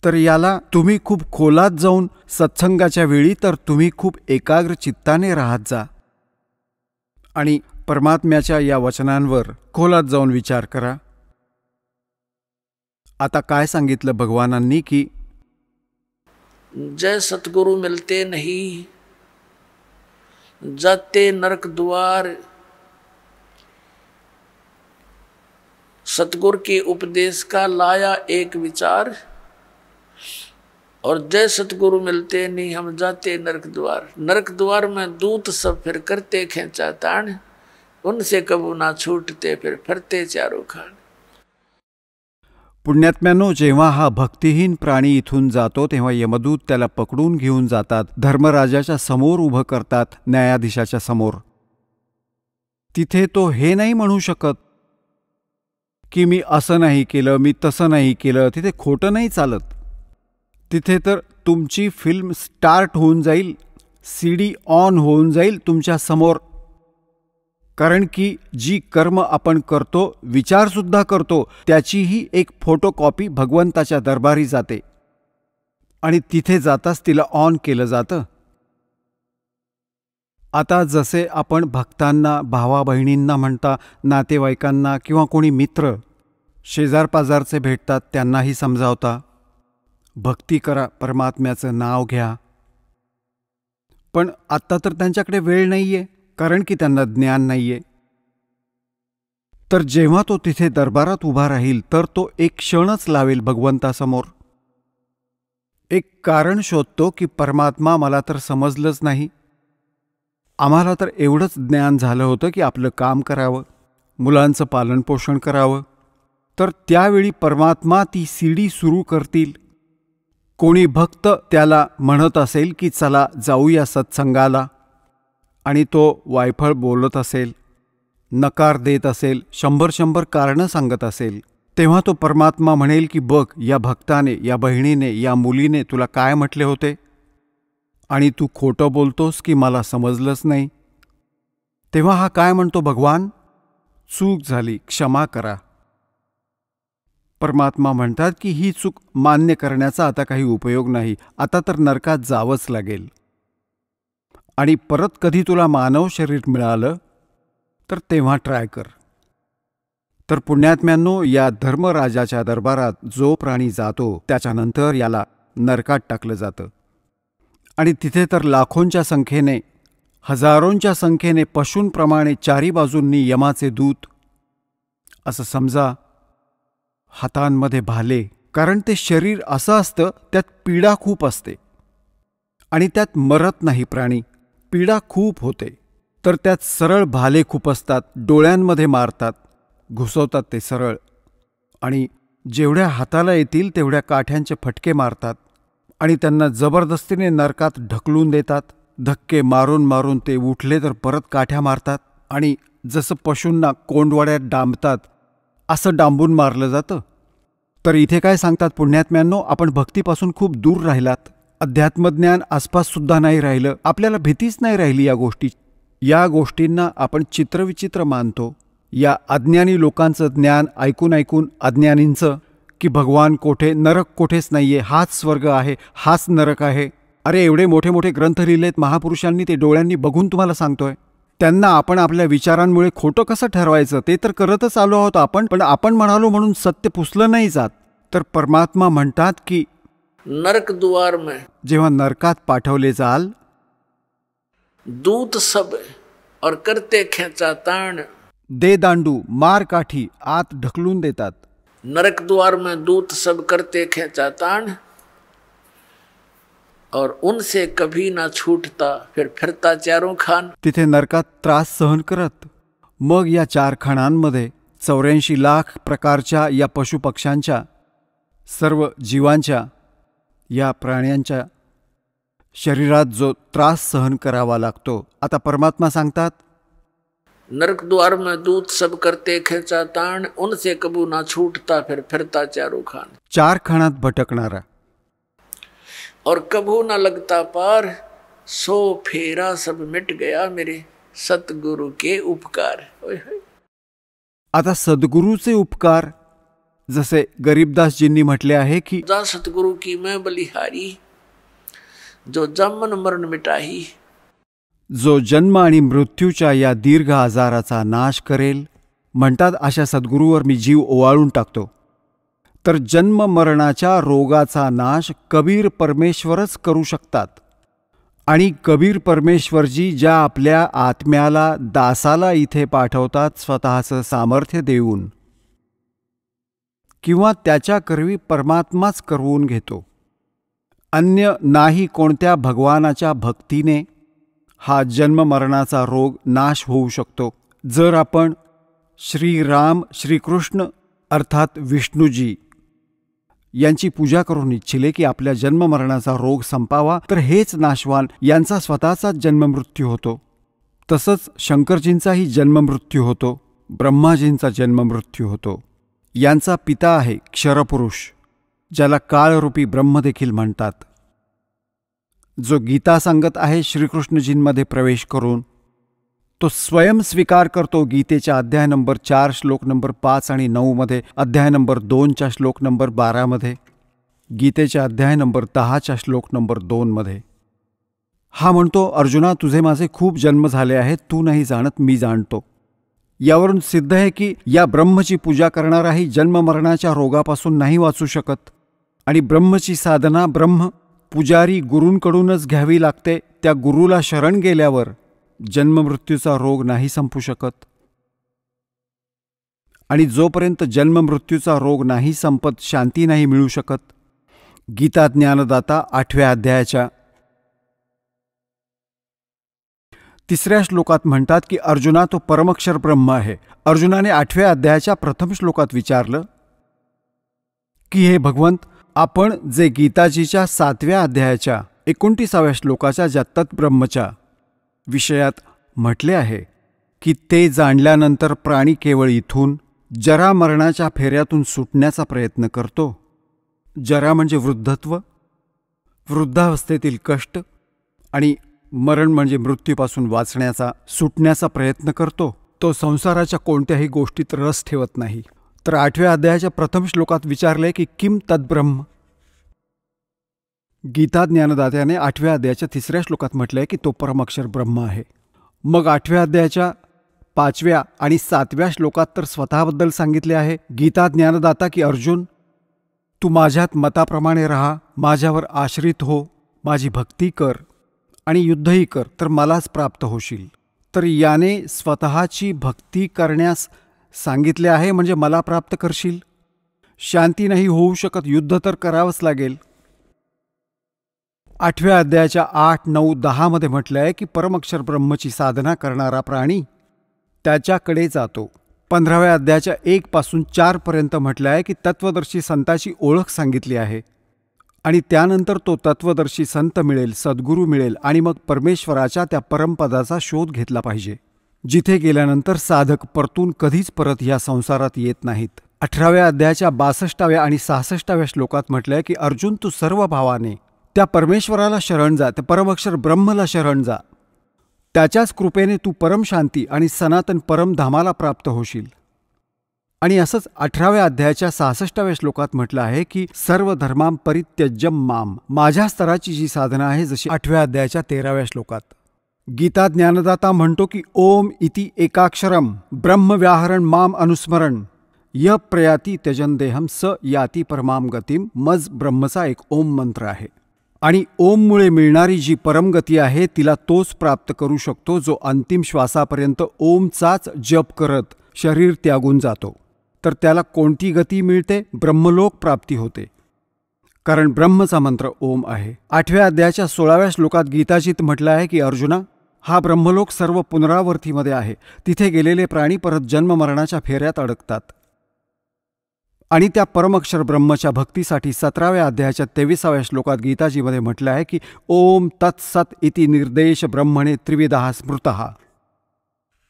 तर याला तुम्ही खूप खोलात जाऊन सत्संगाच्या वेळी तर तुम्ही खूप एकाग्र चित्ताने राहत जा आणि परमात्म्याच्या या वचनांवर खोलात जाऊन विचार करा. आता काय सांगितलं भगवानांनी की जय सतगुरु मिलते नहीं जाते नरक द्वार. सतगुर के उपदेश का लाया एक विचार और जय सतगुरु मिलते नहीं हम जाते नरक द्वार. नरक द्वार में दूत सब फिर करते खेचा ताण, उनसे कबू ना छूटते फिर फरते चारों खान. पुण्यात्म्यांनो, जेव्हा हा भक्तिहीन प्राणी इथून जातो तेव्हा यमदूत त्याला पकडून घेऊन जातात, धर्मराजाच्या समोर उभं करतात, न्यायाधीशाच्या समोर. तिथे तो हे नाही म्हणू शकत की मी असं नाही केलं, मी तसं नाही केलं. तिथे खोटं नाही चालत. तिथे तर तुमची फिल्म स्टार्ट होऊन जाईल, सीडी ऑन होऊन जाईल तुमच्या समोर. कारण की जी कर्म आपण करतो, विचारसुद्धा करतो, त्याचीही एक फोटोकॉपी भगवंताच्या दरबारी जाते. आणि तिथे जाताच तिला ऑन केलं जातं. आता जसे आपण भक्तांना, भावा बहिणींना म्हणता, नातेवाईकांना किंवा कोणी मित्र शेजारपाजारचे भेटतात त्यांनाही समजावता, भक्ती करा, परमात्म्याचं नाव घ्या. पण आत्ता तर त्यांच्याकडे वेळ नाहीये, कारण की त्यांना ज्ञान नाहीये. तर जेव्हा तो तिथे दरबारात उभा राहील तर तो एक क्षणच लावेल भगवंतासमोर. एक कारण शोधतो की परमात्मा मला तर समजलंच नाही. आम्हाला तर एवढंच ज्ञान झालं होतं की आपलं काम करावं, मुलांचं पालनपोषण करावं. तर त्यावेळी परमात्मा ती सीडी सुरू करतील. कोणी भक्त त्याला म्हणत असेल की चला जाऊया सत्संगाला, आणि तो वायफळ बोलत असेल, नकार देत असेल, 100 कारणं सांगत असेल, तेव्हा तो परमात्मा म्हणेल की बघ, या भक्ताने, या बहिणीने, या मुलीने तुला काय म्हटले होते, आणि तू खोटं बोलतोस की मला समजलंच नाही. तेव्हा हा काय म्हणतो, भगवान चूक झाली, क्षमा करा. परमात्मा म्हणतात की ही चूक मान्य करण्याचा आता काही उपयोग नाही, आता तर नरकात जावंच लागेल. आणि परत कधी तुला मानव शरीर मिळालं तर तेव्हा ट्राय कर. तर पुण्यात्म्यांनो, या धर्मराजाच्या दरबारात जो प्राणी जातो त्याच्यानंतर याला नरकात टाकलं जातं. आणि तिथे तर लाखोंच्या संख्येने, हजारोंच्या संख्येने पशूंप्रमाणे चारी बाजूंनी यमाचे दूत, असं समजा, हातांमध्ये भाले. कारण ते शरीर असं असतं, त्यात पीडा खूप असते आणि त्यात मरत नाही प्राणी, पीडा खूप होते. तर त्यात सरळ भाले खूप असतात, डोळ्यांमध्ये मारतात, घुसवतात ते सरळ, आणि जेवढ्या हाताला येतील तेवढ्या काठ्यांचे फटके मारतात आणि त्यांना जबरदस्तीने नरकात ढकलून देतात. धक्के मारून मारून ते उठले तर परत काठ्या मारतात, आणि जसं पशूंना कोंडवाड्यात डांबतात असं डांबून मारलं जातं. तर इथे काय सांगतात पुण्यात्म्यांनो, आपण भक्तीपासून खूप दूर राहिलात, अध्यात्मज्ञान आसपाससुद्धा नाही राहिलं, आपल्याला भीतीच नाही राहिली या गोष्टी. या गोष्टींना आपण चित्रविचित्र मानतो. या अज्ञानी लोकांचं ज्ञान ऐकून ऐकून, अज्ञानींचं, की भगवान कोठे, नरक कोठेच नाहीये, हाच स्वर्ग आहे, हाच नरक आहे. अरे एवढे मोठे मोठे ग्रंथ लिहिलेत महापुरुषांनी, ते डोळ्यांनी बघून तुम्हाला सांगतोय. त्यांना आपण आपल्या विचारांमुळे खोटं कसं ठरवायचं ते तर करतच आलो आहोत आपण, पण आपण म्हणालो म्हणून सत्य पुसलं नाही जात. तर परमात्मा म्हणतात की नरक द्वार में जेव्हा नरकात पाठवले जाल, दूत सब और करते खेचा ताण, दे दांडू, मार काठी, आत ढकलून देतात. नरक द्वार में दूत सब करते खेचा ताण, और उनसे कभी ना छूटता, फिर फिरता चारों खान. तिथे नरकात त्रास सहन करत मग या 4 खाणांमध्ये 84 लाख प्रकारच्या या पशुपक्ष्यांच्या, सर्व जीवांच्या, या प्राण्यांच्या शरीरात जो त्रास सहन करावा लागतो. आता परमात्मा सांगतात, नरक द्वार में दूत सब करते खेचा ताण, उनसे कबू ना छूटता, फिर फिरता चारों खान. 4 खाणात भटकणारा, और कबू न लगता पार, सो फेरा सब मिट गया मेरे सतगुरु के उपकार. आता सद्गुरूचे उपकार, जसे गरीबदासजींनी म्हटले आहे की जा सतगुरु की मैं बलिहारी, जो जन्म मरण मिटाही. जो जन्म आणि मृत्यूच्या या दीर्घ आजाराचा नाश करेल, म्हणतात अशा सद्गुरूवर मी जीव ओवाळून टाकतो. तर जन्म मरणाच्या रोगाचा नाश कबीर परमेश्वरच करू शकतात. आणि कबीर परमेश्वरजी ज्या आपल्या आत्म्याला, दासाला इथे पाठवतात स्वतःचं सामर्थ्य देऊन, किंवा त्याच्या करवी परमात्माच करवून घेतो. अन्य नाही कोणत्या भगवानाच्या भक्तीने हा जन्म मरणाचा रोग नाश होऊ शकतो. जर आपण श्रीराम, श्रीकृष्ण अर्थात विष्णूजी यांची पूजा करून इच्छिले की आपल्या जन्ममरणाचा रोग संपावा, तर हेच नाशवान यांचा स्वतःचाच जन्ममृत्यू होतो. तसंच शंकरजींचाही जन्ममृत्यू होतो, ब्रह्माजींचा जन्ममृत्यू होतो. यांचा पिता आहे क्षरपुरुष, ज्याला काळरूपी ब्रह्म देखील म्हणतात, जो गीता सांगत आहे श्रीकृष्णजींमध्ये प्रवेश करून. तो स्वयं स्वीकार करतो गीतेच्या अध्याय नंबर 4 श्लोक नंबर 5 आणि 9 मध्ये, अध्याय नंबर 2 च्या श्लोक नंबर 12 मध्ये. गीतेच्या अध्याय नंबर 10च्या श्लोक नंबर 2 हा म्हणतो, अर्जुना, तुझे माझे खूप जन्म झाले आहेत, तू नाही जाणत, मी जाणतो. यावरून सिद्ध आहे की या ब्रह्मची पूजा करणाराही जन्ममरणाच्या रोगापासून नाही वाचू शकत. आणि ब्रह्मची साधना ब्रह्म पुजारी गुरूंकडूनच घ्यावी लागते. त्या गुरूला शरण गेल्यावर जन्ममृत्यूचा रोग नाही संपू शकत. आणि जोपर्यंत जन्ममृत्यूचा रोग नाही संपत, शांती नाही मिळू शकत. गीता ज्ञानदाता 8व्या अध्यायाच्या 3ऱ्या श्लोकात म्हणतात की अर्जुना, तो परमक्षर ब्रह्म आहे. अर्जुनाने 8व्या अध्यायाच्या प्रथम श्लोकात विचारलं की हे भगवंत, आपण जे गीताजीच्या 7व्या अध्यायाच्या 29व्या श्लोकाच्या ज्या तत्ब्रह्मच्या विषयात म्हटले आहे की ते जाणल्यानंतर प्राणी केवळ इथून जरा मरणाच्या फेऱ्यातून सुटण्याचा प्रयत्न करतो. जरा म्हणजे वृद्धत्व, वृद्धावस्थेतील कष्ट, आणि मरण म्हणजे मृत्यूपासून वाचण्याचा, सुटण्याचा प्रयत्न करतो. तो संसाराच्या कोणत्याही गोष्टीत रस ठेवत नाही. तर 8व्या अध्यायाच्या प्रथम श्लोकात विचारले की किम तद्ब्रह्म. गीता ज्ञानदात्याने 8व्या अध्यायाच्या 3ऱ्या श्लोकात म्हटलंय की तो परमक्षर ब्रह्म आहे. मग 8व्या अध्यायाच्या 5व्या आणि 7व्या श्लोकात तर स्वतःबद्दल सांगितले आहे गीता ज्ञानदाता की अर्जुन, तू माझ्यात मताप्रमाणे राहा, माझ्यावर आश्रित हो, माझी भक्ती कर आणि युद्धही कर, तर मलाच प्राप्त होशील. तर याने स्वतःची भक्ती करण्यास सांगितले आहे, म्हणजे मला प्राप्त करशील. शांती नाही होऊ शकत, युद्ध तर करावंच लागेल. 8व्या अध्यायाच्या 8, 9, 10 म्हटलं आहे की परमक्षर ब्रह्मची साधना करणारा प्राणी त्याच्याकडे जातो. 15व्या अध्यायाच्या 1 पासून 4 पर्यंत म्हटलं आहे की तत्वदर्शी संताची ओळख सांगितली आहे. आणि त्यानंतर तो तत्वदर्शी संत मिळेल, सद्गुरू मिळेल, आणि मग परमेश्वराच्या त्या परमपदाचा शोध घेतला पाहिजे, जिथे गेल्यानंतर साधक परतून कधीच परत या संसारात येत नाहीत. 18व्या अध्यायाच्या 62व्या आणि 66व्या श्लोकात म्हटलंय की अर्जुन, तू सर्व भावाने त्या परमेश्वराला शरण जा, त्या परमक्षर ब्रह्मला शरण जा. त्याच्याच कृपेने तू परमशांती आणि सनातन परमधामाला प्राप्त होशील. आणि असंच 18व्या अध्यायाच्या 66व्या श्लोकात म्हटलं आहे की सर्व धर्मां परित्यज्यम माम. माझ्या स्तराची जी साधना आहे, जशी 8व्या अध्यायाच्या 13व्या श्लोकात. गीता ज्ञानदाता म्हणतो की ओम इति एकाक्षरम ब्रह्मव्याहरण माम अनुस्मरण य प्रयाती त्यजन देहम स याती परमाम गतीम. मज ब्रह्मचा एक ओम मंत्र आहे. आणि ओममुळे मिळणारी जी परमगती आहे तिला तोच प्राप्त करू शकतो जो अंतिम श्वासापर्यंत ओमचाच जप करत शरीर त्यागून जातो. तर त्याला कोणती गती मिळते? ब्रह्मलोक प्राप्ती होते, कारण ब्रह्मचा मंत्र ओम आहे. 8व्या अध्यायाच्या 16व्या श्लोकात गीताजीत म्हटलं आहे की अर्जुना, हा ब्रह्मलोक सर्व पुनरावर्तीमध्ये आहे. तिथे गेलेले प्राणी परत जन्ममरणाच्या फेऱ्यात अडकतात. आणि त्या परमक्षर ब्रह्मच्या भक्तीसाठी 17व्या अध्यायाच्या 23व्या श्लोकात गीताजीमध्ये म्हटलं आहे की ओम तत्सत इति निर्देश ब्रह्मणे त्रिविधः स्मृतः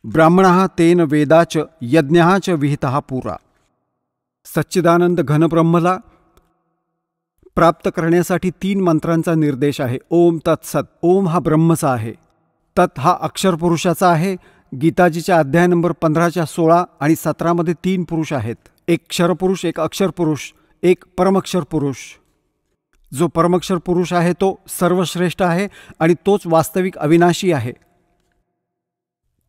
ब्राह्मणः तेन वेदाच यज्ञाच विहितः पुरा. सच्चिदानंद घनब्रह्मला प्राप्त करण्यासाठी 3 मंत्रांचा निर्देश आहे. ओम तत्सत. ओम हा ब्रह्मचा आहे, तत् हा अक्षर पुरुषाचा आहे. गीताजीच्या अध्याय नंबर 15च्या 16 आणि 17 3 पुरुष आहेत. एक क्षरपुरुष, एक अक्षर पुरुष, एक परमक्षर पुरुष. जो परमक्षर पुरुष आहे तो सर्वश्रेष्ठ आहे आणि तोच वास्तविक अविनाशी आहे.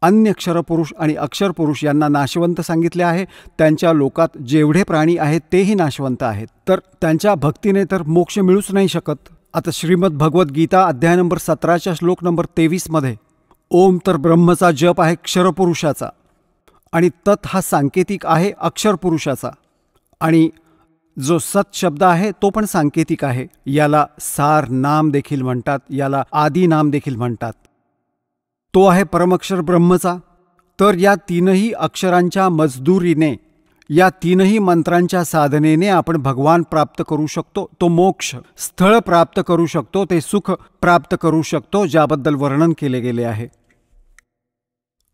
अन्य क्षरपुरुष आणि अक्षर पुरुष यांना नाशवंत सांगितले आहे. त्यांच्या लोकात जेवढे प्राणी आहेत तेही नाशवंत आहेत. तर त्यांच्या भक्तीने तर मोक्ष मिळूच नाही शकत. आता श्रीमद भगवत गीता अध्याय नंबर 17च्या श्लोक नंबर 23 ओम तर ब्रह्मचा जप आहे क्षरपुरुषाचा, आणि तत् हा सांकेतिक आहे अक्षर पुरुषाचा, आणि जो सत शब्द आहे तो पण सांकेतिक आहे. याला सार नाम देखील म्हणतात, याला आदी नाम देखील म्हणतात. तो आहे परमक्षर ब्रह्मचा. तर या 3ही अक्षरांच्या मजदुरीने, या 3ही मंत्रांच्या साधनेने आपण भगवान प्राप्त करू शकतो. तो मोक्ष स्थळ प्राप्त करू शकतो, ते सुख प्राप्त करू शकतो, ज्याबद्दल वर्णन केले गेले आहे.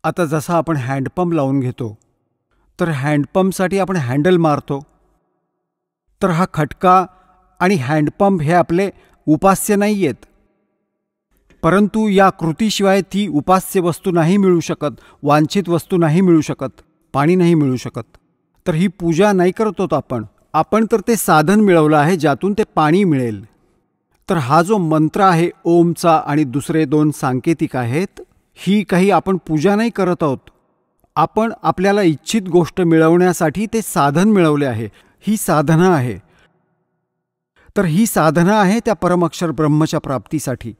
आता जसा आपण हँडपंप लावून घेतो, तर हँडपंपसाठी आपण हँडल मारतो. तर हा खटका आणि हँडपंप हे आपले उपास्य नाही आहेत, परंतु या कृतीशिवाय ती उपास्य वस्तू नाही मिळू शकत, वांछित वस्तू नाही मिळू शकत, पाणी नाही मिळू शकत. तर ही पूजा नाही करत आहोत आपण. आपण तर ते साधन मिळवलं आहे ज्यातून ते पाणी मिळेल. तर हा जो मंत्र आहे ओमचा आणि दुसरे 2 सांकेतिक आहेत, ही काही आपण पूजा नाही करत आहोत. आपण आपल्याला इच्छित गोष्ट मिळवण्यासाठी ते साधन मिळवले आहे. ही साधना आहे. तर ही साधना आहे त्या परमअक्षर ब्रह्मच्या प्राप्तीसाठी.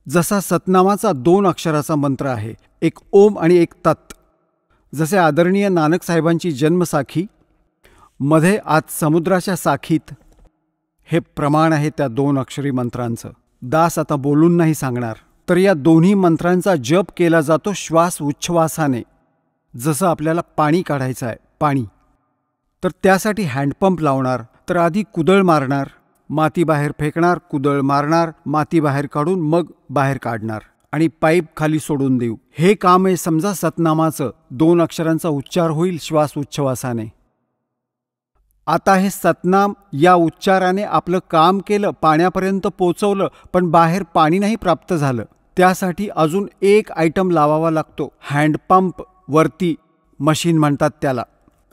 जसा सतनामाचा 2 अक्षराचा मंत्र आहे, एक ओम आणि एक तत्. जसे आदरणीय नानक साहेबांची जन्मसाखी मध्ये आत समुद्राच्या साखीत, हे प्रमाण आहे त्या 2 अक्षरी मंत्रांचं. दास आता बोलून नाही सांगणार. तर या दोन्ही मंत्रांचा जप केला जातो श्वास उच्छ्वासाने. जसं आपल्याला पाणी काढायचं आहे, पाणी, तर त्यासाठी हँडपंप लावणार. तर आधी कुदळ मारणार, माती बाहेर फेकणार, कुदळ मारणार, माती बाहेर काढून मग बाहेर काढणार आणि पाईप खाली सोडून देऊ. हे काम आहे समजा सतनामाचं. 2 अक्षरांचा उच्चार होईल श्वास उच्छ्वासाने. आता हे सतनाम या उच्चाराने आपलं काम केलं, पाण्यापर्यंत पोचवलं, पण बाहेर पाणी नाही प्राप्त झालं. त्यासाठी अजून एक आयटम लावावा लागतो, हँडपंप वरती, मशीन म्हणतात त्याला.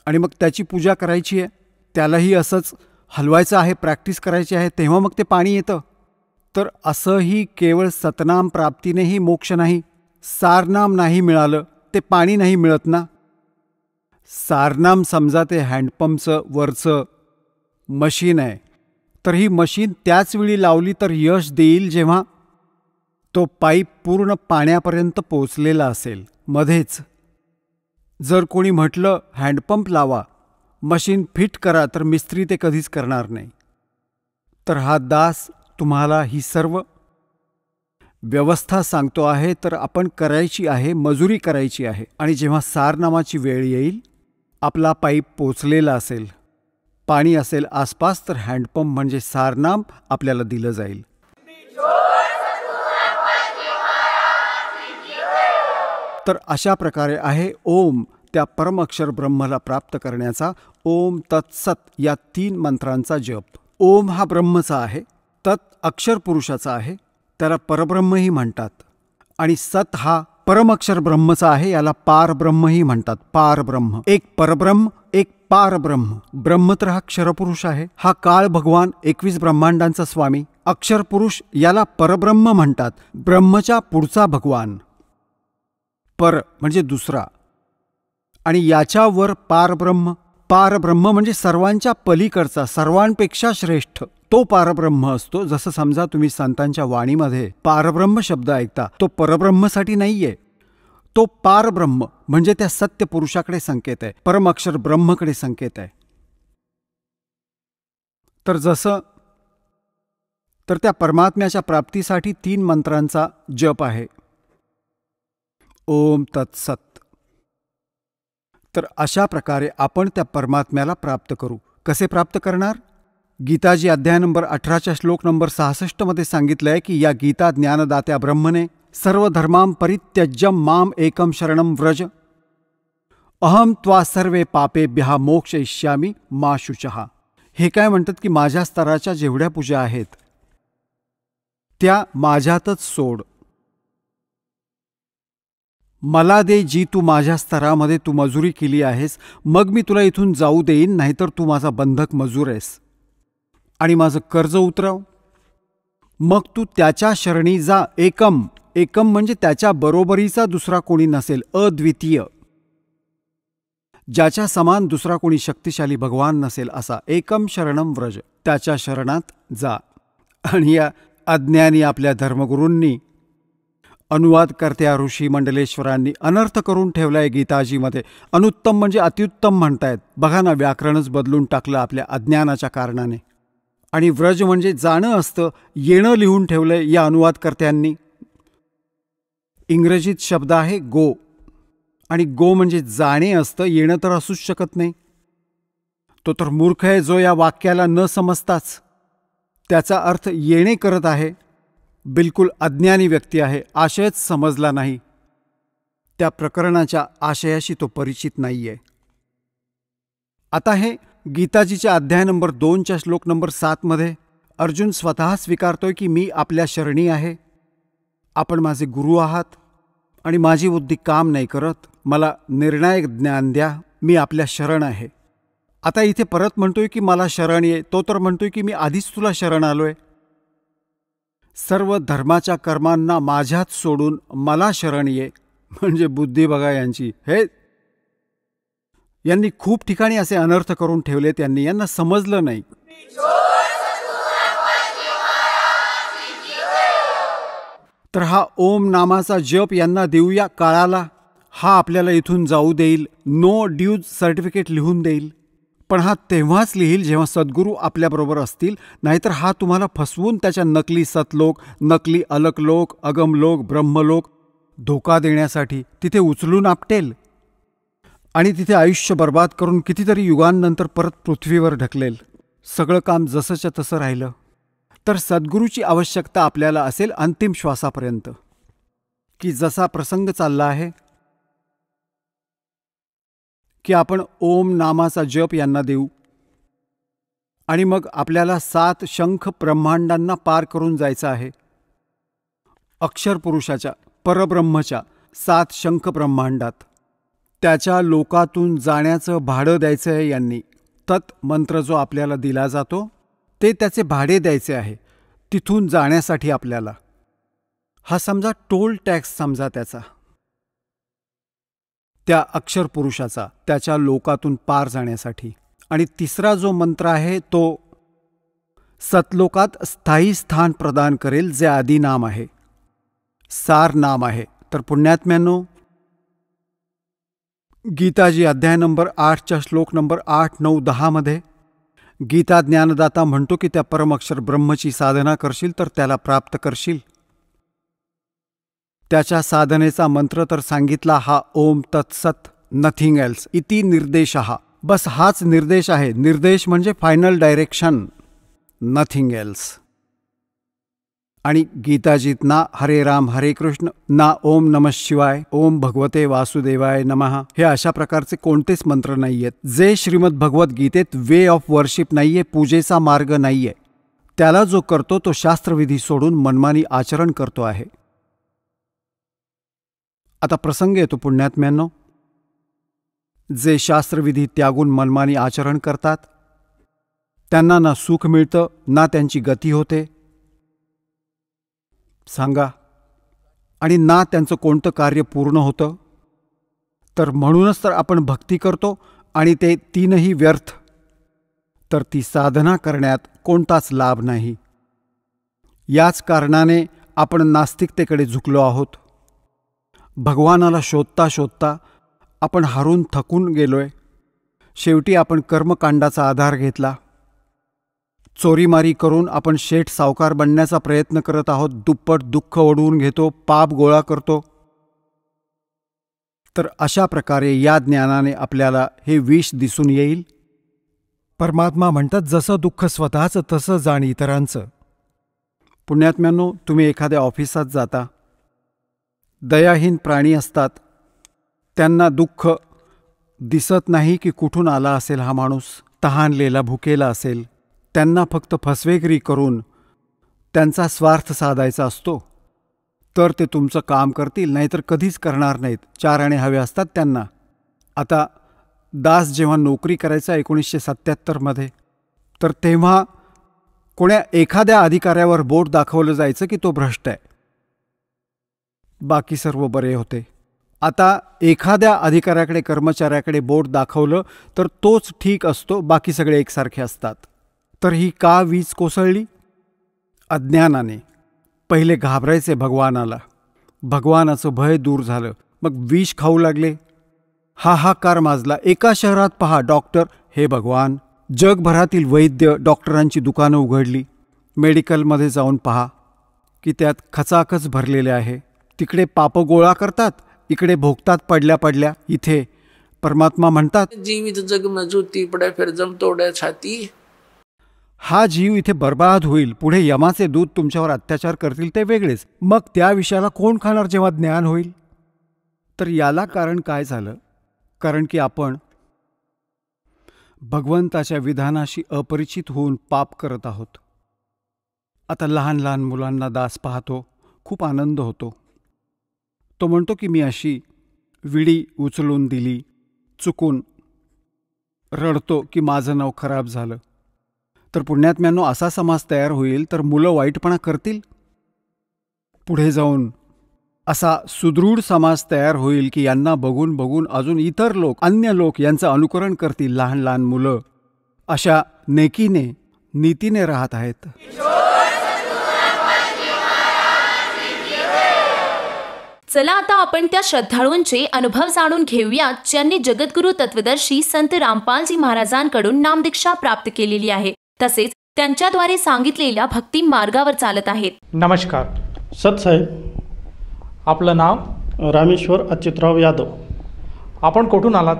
आणि मग त्याची पूजा करायची आहे. त्यालाही असंच हलवायचं आहे, प्रॅक्टिस करायची आहे, तेव्हा मग ते पाणी येतं. तर असंही केवळ सतनाम प्राप्तीनेही मोक्ष नाही. सारनाम नाही मिळालं, ते पाणी नाही मिळत ना. सारनाम समजा ते हँडपंपचं वरचं मशीन आहे. तर ही मशीन त्याच वेळी लावली तर यश देईल जेव्हा तो पाईप पूर्ण पाण्यापर्यंत पोचलेला असेल. मध्येच जर कोणी म्हटलं हँडपंप लावा, मशीन फिट करा, तर मिस्त्री ते कधीच करणार नाही. तर हा दास तुम्हाला ही सर्व व्यवस्था सांगतो आहे. तर आपण करायची आहे, मजुरी करायची आहे. आणि जेव्हा सारनामाची वेळ येईल, आपला पाईप पोचलेला असेल, पाणी असेल आसपास, तर हँडपंप म्हणजे सारनाम आपल्याला दिलं जाईल. तर अशा प्रकारे आहे ओम त्या परमअक्षर ब्रह्मला प्राप्त करण्याचा ओम तत्सत या 3 मंत्रांचा जप. ओम हा ब्रह्मचा आहे, तत् अक्षर पुरुषाचा आहे, त्याला परब्रह्मही म्हणतात. आणि सत हा परमअक्षर ब्रह्मचा आहे, याला पारब्रह्मही म्हणतात. पारब्रह्म, एक परब्रह्म, एक पारब्रह्म. ब्रह्म तर हा क्षरपुरुष आहे, हा काळ भगवान, 21 ब्रह्मांडांचा स्वामी. अक्षरपुरुष याला परब्रह्म म्हणतात, ब्रह्मच्या पुढचा भगवान. पर म्हणजे दुसरा. आणि याच्यावर पारब्रह्म. पारब्रह्म म्हणजे सर्वांच्या पलीकडचा, सर्वांपेक्षा श्रेष्ठ, तो पारब्रह्म असतो. जसं समजा तुम्ही संतांच्या वाणीमध्ये पारब्रह्म शब्द ऐकता, तो परब्रह्मसाठी नाहीये. तो पारब्रह्म म्हणजे त्या सत्य पुरुषाकडे संकेत आहे, परमअक्षर ब्रह्मकडे संकेत आहे. तर जसं तर त्या परमात्म्याच्या प्राप्तीसाठी 3 मंत्रांचा जप आहे, ओम तत्सत. तर अशा प्रकारे आपण त्या परमात्म्याला प्राप्त करू. कसे प्राप्त करणार? गीताजी अध्याय नंबर 18च्या श्लोक नंबर 66 मध्ये सांगितलं आहे की या गीता ज्ञानदात्या ब्रह्मने सर्व धर्मां परित्यज्यं माम एकम शरणं व्रज अहम त्वा सर्वे पापेभ्यः मोक्षयिष्यामि मा शुचः. हे काय म्हणतात की माझ्या स्तराच्या जेवढ्या पूजा आहेत त्या माझ्यातच सोड. मला दे जी तू माझ्या स्तरामध्ये तू मजुरी केली आहेस, मग मी तुला इथून जाऊ देईन, नाहीतर तू माझा बंधक मजूर आहेस. आणि माझं कर्ज उतरव. मग तू त्याच्या शरणी जा. एकम, एकम म्हणजे त्याच्या बरोबरीचा दुसरा कोणी नसेल, अद्वितीय, ज्याच्या समान दुसरा कोणी शक्तिशाली भगवान नसेल असा. एकम शरणम व्रज, त्याच्या शरणात जा. आणि या अज्ञानी आपल्या धर्मगुरूंनी, अनुवादकर्त्या ऋषी मंडलेश्वरांनी अनर्थ करून ठेवलाय गीताजीमध्ये. अनुत्तम म्हणजे अत्युत्तम म्हणतायत. बघा ना, व्याकरणच बदलून टाकलं आपल्या अज्ञानाच्या कारणाने. आणि व्रज म्हणजे जाणं असतं, येणं लिहून ठेवलंय या अनुवादकर्त्यांनी. इंग्रजीत शब्द आहे गो, आणि गो म्हणजे जाणे असतं, येणं तर असूच शकत नाही. तो तर मूर्ख आहे जो या वाक्याला न समजताच त्याचा अर्थ येणे करत आहे. बिलकुल अज्ञानी व्यक्ती आहे, आशयच समजला नाही, त्या प्रकरणाच्या आशयाशी तो परिचित नाहीये. आता हे गीताजीच्या अध्याय नंबर 2च्या श्लोक नंबर 7 मध्ये अर्जुन स्वतः स्वीकारतोय की मी आपल्या शरणी आहे, आपण माझे गुरु आहात आणि माझी बुद्धी काम नाही करत, मला निर्णायक ज्ञान द्या, मी आपल्या शरण आहे. आता इथे परत म्हणतोय की मला शरण ये, तो तर म्हणतोय की मी आधीच तुला शरण आलोय. सर्व धर्माच्या कर्मांना माझ्यात सोडून मला शरण ये, म्हणजे बुद्धी बघा यांची. यांनी खूप ठिकाणी असे अनर्थ करून ठेवले. यांना समजलं नाही. तर हा ओम नामाचा जप यांना देऊया काळाला. हा आपल्याला इथून जाऊ देईल, नो ड्यूज सर्टिफिकेट लिहून देईल. पण हा तेव्हाच लिहील जेव्हा सद्गुरू आपल्याबरोबर असतील. नाहीतर हा तुम्हाला फसवून त्याच्या नकली सतलोक, नकली अलकलोक, अगमलोक, ब्रह्मलोक धोका देण्यासाठी तिथे उचलून आपटेल आणि तिथे आयुष्य बर्बाद करून कितीतरी युगांनंतर परत पृथ्वीवर ढकलेल. सगळं काम जसंच्या तसं राहिलं तर सद्गुरूची आवश्यकता आपल्याला असेल अंतिम श्वासापर्यंत, की जसा प्रसंग चालला आहे की आपण ओम नामाचा जप यांना देऊ आणि मग आपल्याला 7 शंख ब्रह्मांडांना पार करून जायचं आहे. अक्षर पुरुषाच्या, परब्रह्मच्या 7 शंख ब्रह्मांडात त्याच्या लोकातून जाण्याचं भाडं द्यायचं आहे यांनी. तत् मंत्र जो आपल्याला दिला जातो ते त्याचे भाडे द्यायचे आहे तिथून जाण्यासाठी आपल्याला. हा समजा टोल टॅक्स समजा त्याचा, त्या अक्षर पुरुषाचा, त्याच्या लोकातून पार जाण्यासाठी. आणि तिसरा जो मंत्र आहे तो सतलोकात स्थायी स्थान प्रदान करेल, जे आदी नाम आहे, सार नाम आहे. तर पुण्यात्म्यांनो, गीताजी अध्याय नंबर 8च्या श्लोक नंबर 8, 9, 10 मध्ये गीता ज्ञानदाता म्हणतो की त्या परमअक्षर ब्रह्मची साधना करशील तर त्याला प्राप्त करशील. त्याच्या साधनेचा मंत्र तर सांगितला हा ओम तत्सत, नथिंग एल्स इति निर्देशः. बस हाच निर्देश आहे. निर्देश म्हणजे फायनल डायरेक्शन, नथिंग एल्स. आणि गीताजीत ना हरे राम हरे कृष्ण, ना ओम नमः शिवाय, ओम भगवते वासुदेवाय नमः, हे अशा प्रकारचे कोणतेच मंत्र नाहीयेत. जे श्रीमद भगवत गीतेत वे ऑफ वर्शिप नाहीये, पूजेचा मार्ग नाहीये. त्याला जो करतो तो शास्त्रविधी सोडून मनमानी आचरण करतो आहे. आता प्रसंग येतो पुण्यात्म्यांनो, जे शास्त्रविधी त्यागून मनमानी आचरण करतात त्यांना ना सुख मिळतं ना त्यांची गती होते. सांगा, आणि ना त्यांचं कोणतं कार्य पूर्ण होतं. तर म्हणूनच तर आपण भक्ती करतो आणि ते तीनही व्यर्थ. तर ती साधना करण्यात कोणताच लाभ नाही. याच कारणाने आपण नास्तिकतेकडे झुकलो आहोत. भगवानाला शोधता शोधता आपण हारून थकून गेलोय. शेवटी आपण कर्मकांडाचा आधार घेतला. चोरीमारी करून आपण शेठ सावकार बनण्याचा प्रयत्न करत आहोत. दुप्पट दुःख ओढवून घेतो, पाप गोळा करतो. तर अशा प्रकारे या ज्ञानाने आपल्याला हे विष दिसून येईल. परमात्मा म्हणतात जसं दुःख स्वतःचं तसं जाण इतरांचं. पुण्यात्म्यांनो, तुम्ही एखाद्या ऑफिसात जाता, दयाहीन प्राणी असतात. त्यांना दुःख दिसत नाही की कुठून आला असेल हा माणूस, तहानलेला भुकेला असेल. त्यांना फक्त फसवेगिरी करून त्यांचा स्वार्थ साधायचा असतो. तर ते तुमचं काम करतील, नाहीतर कधीच करणार नाहीत. 4 आणे हवे असतात त्यांना. आता दास जेव्हा नोकरी करायचा 1977 मध्ये, तर तेव्हा एखाद्या अधिकाऱ्यावर बोट दाखवलं जायचं की तो भ्रष्ट आहे. बाकी सर्व बरे होते. आता एखाद्या अधिकाऱ्याकडे, कर्मचाऱ्याकडे बोट दाखवलं तर तोच ठीक असतो, बाकी सगळे एकसारखे असतात. तर ही का वीज कोसळली? अज्ञानाने. पहिले घाबरायचे भगवानाला, भगवानाचं भय दूर झालं, मग विष खाऊ लागले. हाहाकार माजला. एका शहरात पहा डॉक्टर, हे भगवान. जगभरातील वैद्य, डॉक्टरांची दुकानं उघडली. मेडिकलमध्ये जाऊन पहा की त्यात खचाखच भरलेले आहे. तिकडे पाप गोळा करतात, इकडे भोगतात पडल्या पडल्या. इथे परमात्मा म्हणतात जीवित जग में ज्योती पड़े फिर जम तोड़े छाती. हा जीव इथे बर्बाद होईल. पुढे यमाचे दूत तुमच्यावर अत्याचार करतील ते वेगळेच. मग त्या विषयाला कोण खाणार जेव्हा ज्ञान होईल? तर याला कारण काय झालं? कारण की आपण भगवंताच्या विधानाशी अपरिचित होऊन पाप करत आहोत. आता लहान लहान मुलांना दास पाहतो, खूप आनंद होतो. तो म्हणतो की मी अशी विडी उचलून दिली चुकून, रडतो की माझं नाव खराब झालं. तर पुण्यात्म्यांनो, असा समाज तयार होईल तर मुलं वाईटपणा करतील. पुढे जाऊन असा सुदृढ समाज तयार होईल की यांना बघून बघून अजून इतर लोक, अन्य लोक यांचं अनुकरण करतील. लहान लहान मुलं अशा नेकीने, नीतीने राहत आहेत. चला आता आपण त्या श्रद्धाळूंचे अनुभव जाणून घेऊयात ज्यांनी जगद्गुरु तत्वदर्शी संत रामपालजी महाराजांकडून नामदीक्षा प्राप्त केलेली आहे, तसेच त्यांच्याद्वारे सांगितलेल्या भक्ती मार्गावर चालत आहेत. नमस्कार सतसाहेब. आपलं नाव? रामेश्वर अच्युतराव यादव. आपण कुठून आलात?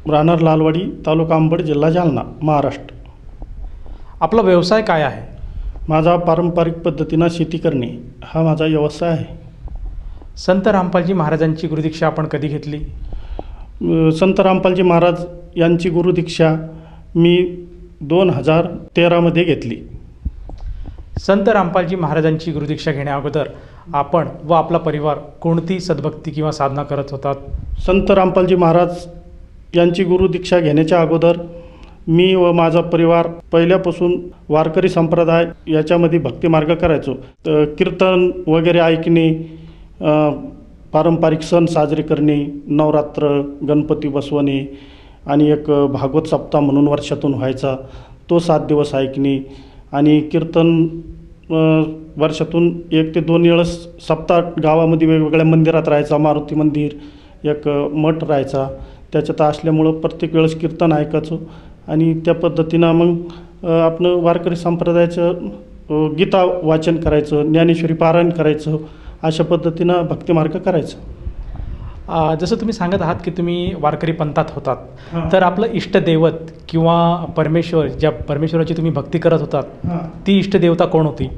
राहणार लालवाडी, तालुका अंबड, जिल्हा जालना, महाराष्ट्र. आपला व्यवसाय काय आहे? माझा पारंपरिक पद्धतीनं शेती करणे हा माझा व्यवसाय आहे. संत रामपालजी महाराजांची गुरुदीक्षा आपण कधी घेतली? संत रामपालजी महाराज यांची गुरुदीक्षा मी 2013 घेतली. संत रामपालजी महाराजांची गुरुदीक्षा घेण्याअगोदर आपण व आपला परिवार कोणती सद्भक्ती किंवा साधना करत होतात? संत रामपालजी महाराज यांची गुरुदीक्षा घेण्याच्या अगोदर मी व माझा परिवार पहिल्यापासून वारकरी संप्रदाय याच्यामध्ये भक्तिमार्ग करायचो. कीर्तन वगैरे ऐकणे, पारंपरिक सण साजरे करणे, नवरात्र, गणपती बसवणे आणि एक भागवत सप्ताह म्हणून वर्षातून व्हायचा तो 7 दिवस ऐकणे आणि कीर्तन वर्षातून 1 ते 2 वेळेस सप्ताह गावामध्ये वेगवेगळ्या मंदिरात राहायचा. मारुती मंदिर, एक मठ राहायचा, त्याच्यात असल्यामुळं प्रत्येक वेळेस कीर्तन ऐकायचो आणि त्या पद्धतीनं मग आपलं वारकरी संप्रदायाचं गीता वाचन करायचं, ज्ञानेश्वरी पारायण करायचं, अशा पद्धतीनं भक्तिमार्ग करायचं. जसं तुम्ही सांगत आहात की तुम्ही वारकरी पंथात होतात, तर आपलं इष्टदैवत किंवा परमेश्वर, ज्या परमेश्वराची तुम्ही भक्ती करत होतात ती इष्टदेवता कोण होती?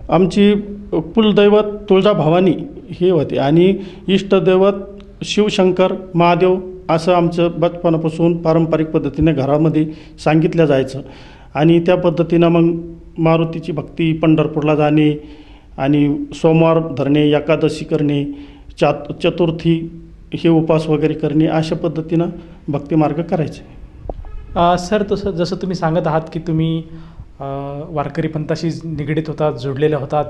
आमची कुलदैवत तुळजाभवानी हे होते आणि इष्टदैवत शिवशंकर, महादेव असं आमचं बचपनापासून पारंपरिक पद्धतीने घरामध्ये सांगितलं जायचं आणि त्या पद्धतीनं मग मारुतीची भक्ती, पंढरपूरला जाणे आणि सोमवार धरणे, एकादशी करणे, चतुर्थी हे उपास वगैरे करणे, अशा पद्धतीनं भक्तिमार्ग करायचे. सर, जसं तुम्ही सांगत आहात की तुम्ही वारकरी पंथाशी निगडीत होतात, जोडलेले होतात,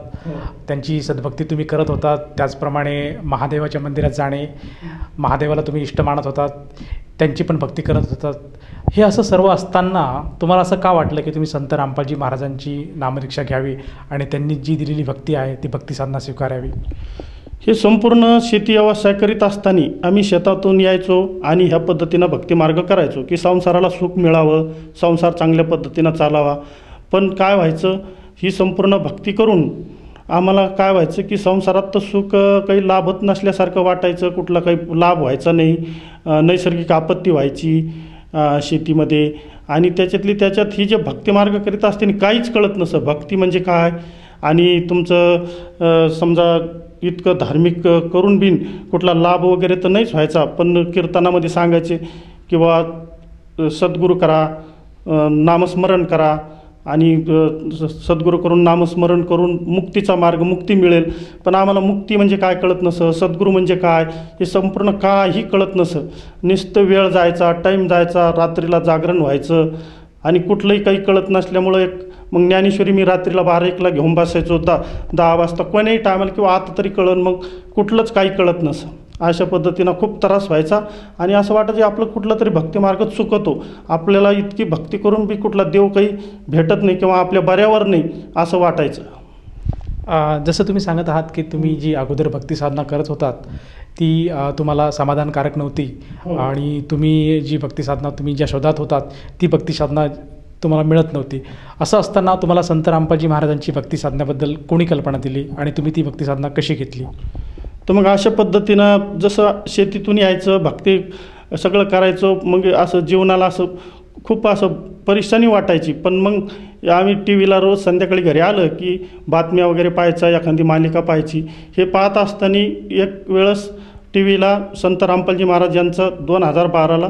त्यांची सद्भक्ती तुम्ही करत होतात, त्याचप्रमाणे महादेवाच्या मंदिरात जाणे, महादेवाला तुम्ही इष्ट मानत होतात, त्यांची पण भक्ती करत होतात. हे असं सर्व असताना तुम्हाला असं का वाटलं की तुम्ही संत रामपालजी महाराजांची नामदीक्षा घ्यावी आणि त्यांनी जी दिलेली भक्ती आहे ती भक्ती साधना स्वीकारावी? हे संपूर्ण शेती व्यवसाय करीत असताना आम्ही शेतातून यायचो आणि ह्या पद्धतीनं भक्तिमार्ग करायचो की संसाराला सुख मिळावं, संसार चांगल्या पद्धतीनं चालावा. पण काय व्हायचं, ही संपूर्ण भक्ती करून आम्हाला काय व्हायचं की संसारात तर सुख काही लाभत नसल्यासारखं वाटायचं, कुठला काही लाभ व्हायचा नाही, नैसर्गिक आपत्ती व्हायची शेतीमध्ये आणि त्याच्यात ही जे भक्तिमार्ग करीत असते काहीच कळत नसं. भक्ती म्हणजे काय आणि तुमचं समजा इतकं धार्मिक करून बिन कुठला लाभ वगैरे तर नाहीच व्हायचा, पण कीर्तनामध्ये सांगायचे किंवा सद्गुरू करा, नामस्मरण करा आणि सद्गुरू करून नामस्मरण करून मुक्तीचा मार्ग, मुक्ती मिळेल. पण आम्हाला मुक्ती म्हणजे काय कळत नसं, सद्गुरू म्हणजे काय हे संपूर्ण काही कळत नसं. नुसतं वेळ जायचा, टाईम जायचा, रात्रीला जागरण व्हायचं आणि कुठलंही काही कळत नसल्यामुळं एक मग ज्ञानेश्वरी मी रात्रीला 12-1ला घेऊन बसायचो, 10 वाजता कोण्याही टायमाला किंवा आता तरी कळन, मग कुठलंच काही कळत नसं. अशा पद्धतीनं खूप त्रास व्हायचा आणि असं वाटायचं आपलं कुठला तरी भक्तिमार्ग चुकतो, आपल्याला इतकी भक्ती करून बी कुठला देव काही भेटत नाही किंवा आपल्या बऱ्यावर नाही असं वाटायचं. जसं तुम्ही सांगत आहात की तुम्ही जी अगोदर भक्ती साधना करत होतात ती तुम्हाला समाधानकारक नव्हती आणि तुम्ही जी भक्ती साधना तुम्ही ज्या शोधात होतात ती भक्ती साधना तुम्हाला मिळत नव्हती. असं असताना तुम्हाला संत रामपालजी महाराजांची भक्ती साधण्याबद्दल कोणी कल्पना दिली आणि तुम्ही ती भक्ती साधना कशी घेतली? तर मग अशा पद्धतीनं जसं शेतीतून यायचं, भक्ती सगळं करायचं, मग असं जीवनाला असं खूप असं परेशानी वाटायची. पण मग आम्ही टी व्हीला रोज संध्याकाळी घरी आलं की बातम्या वगैरे पाहायचा, एखादी मालिका पाहायची. हे पाहत असताना एक वेळेस टी व्हीला संत रामपालजी महाराज यांचा 2012ला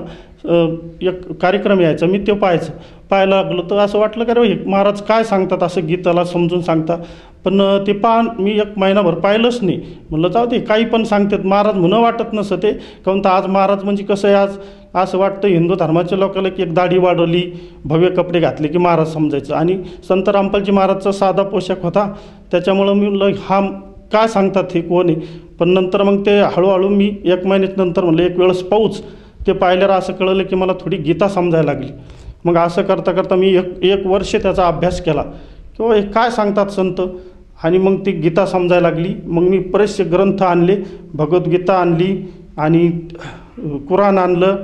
एक कार्यक्रम यायचा, मी तो पाहायला लागलो. तर असं वाटलं का रे हे महाराज काय सांगतात, असं गीताला समजून सांगता. पण ते मी 1 महिनाभर पाहिलंच नाही. म्हणलं जाऊ दे, काही पण सांगतात महाराज म्हणून वाटत नसतं ते. काहून तर आज महाराज म्हणजे कसं आहे, आज असं वाटतं हिंदू धर्माच्या लोकांना की एक दाढी वाढवली, भव्य कपडे घातले की महाराज समजायचं. आणि संत रामपालजी महाराजचा साधा पोशाख होता, त्याच्यामुळं मी म्हणलं हा काय सांगतात हे कोण आहे. पण नंतर मग ते हळूहळू मी 1 महिन्यानंतर म्हणलं एक वेळेस पाहूच, ते पाहिल्यावर असं कळलं की मला थोडी गीता समजायला लागली. मग असं करता करता मी एक वर्ष त्याचा अभ्यास केला किंवा हे काय सांगतात संत, आणि मग ती गीता समजायला लागली. मग मी बरेचसे ग्रंथ आणले, भगवद्गीता आणली आणि कुराण आणलं,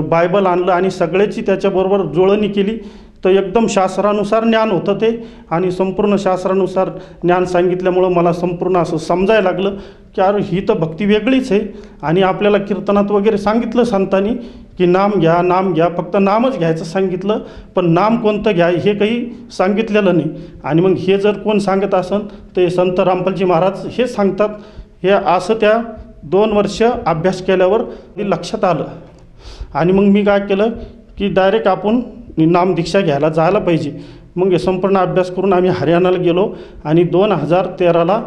बायबल आणलं आणि सगळ्याची त्याच्याबरोबर जुळणी केली. तर एकदम शास्त्रानुसार ज्ञान होतं ते, आणि संपूर्ण शास्त्रानुसार ज्ञान सांगितल्यामुळं मला संपूर्ण असं समजायला लागलं की अरे ही तर भक्ती वेगळीच आहे. आणि आपल्याला कीर्तनात वगैरे सांगितलं संतांनी की नाम घ्या, नाम घ्या, फक्त नामच घ्यायचं सांगितलं, पण नाम कोणतं घ्या हे काही सांगितलेलं नाही. आणि मग हे जर कोण सांगत असेल ते संत रामपालजी महाराज हे सांगतात. हे असं त्या 2 वर्ष अभ्यास केल्यावर लक्षात आलं. आणि मग मी काय केलं की डायरेक्ट आपण नामदीक्षा घ्यायला जायला पाहिजे. मग हे संपूर्ण अभ्यास करून आम्ही हरियाणाला गेलो आणि 2013ला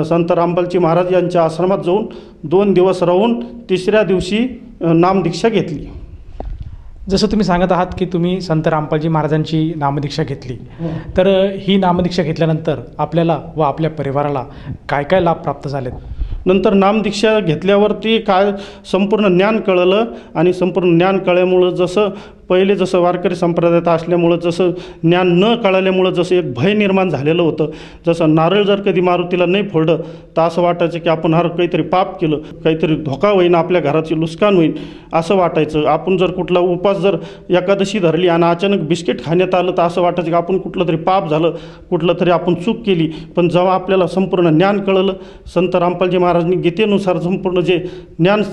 संत रामपालजी महाराज यांच्या आश्रमात जाऊन 2 दिवस राहून 3ऱ्या दिवशी नामदीक्षा घेतली. जसं तुम्ही सांगत आहात की तुम्ही संत रामपालजी महाराजांची नामदीक्षा घेतली, तर ही नामदीक्षा घेतल्यानंतर आपल्याला व आपल्या परिवाराला काय काय लाभ प्राप्त झालेत? नंतर नामदीक्षा घेतल्यावरती काय संपूर्ण ज्ञान कळलं. आणि संपूर्ण ज्ञान कळल्यामुळं जसं पहिले जसं वारकरी संप्रदायात असल्यामुळं जसं ज्ञान न कळाल्यामुळं जसं एक भय निर्माण झालेलं होतं. जसं नारळ जर कधी मारुतीला नाही फोडलं तर असं वाटायचं की आपण काहीतरी पाप केलं, काहीतरी धोका होईन, आपल्या घराची नुकसान होईल असं वाटायचं. आपण जर कुठला उपास जर एकादशी धरली आणि अचानक बिस्किट खाण्यात आलं तर असं वाटायचं की आपण कुठलं तरी पाप झालं, कुठलं तरी आपण चूक केली. पण जेव्हा आपल्याला संपूर्ण ज्ञान कळलं, संत रामपालजी महाराजांनी गीतेनुसार संपूर्ण जे ज्ञान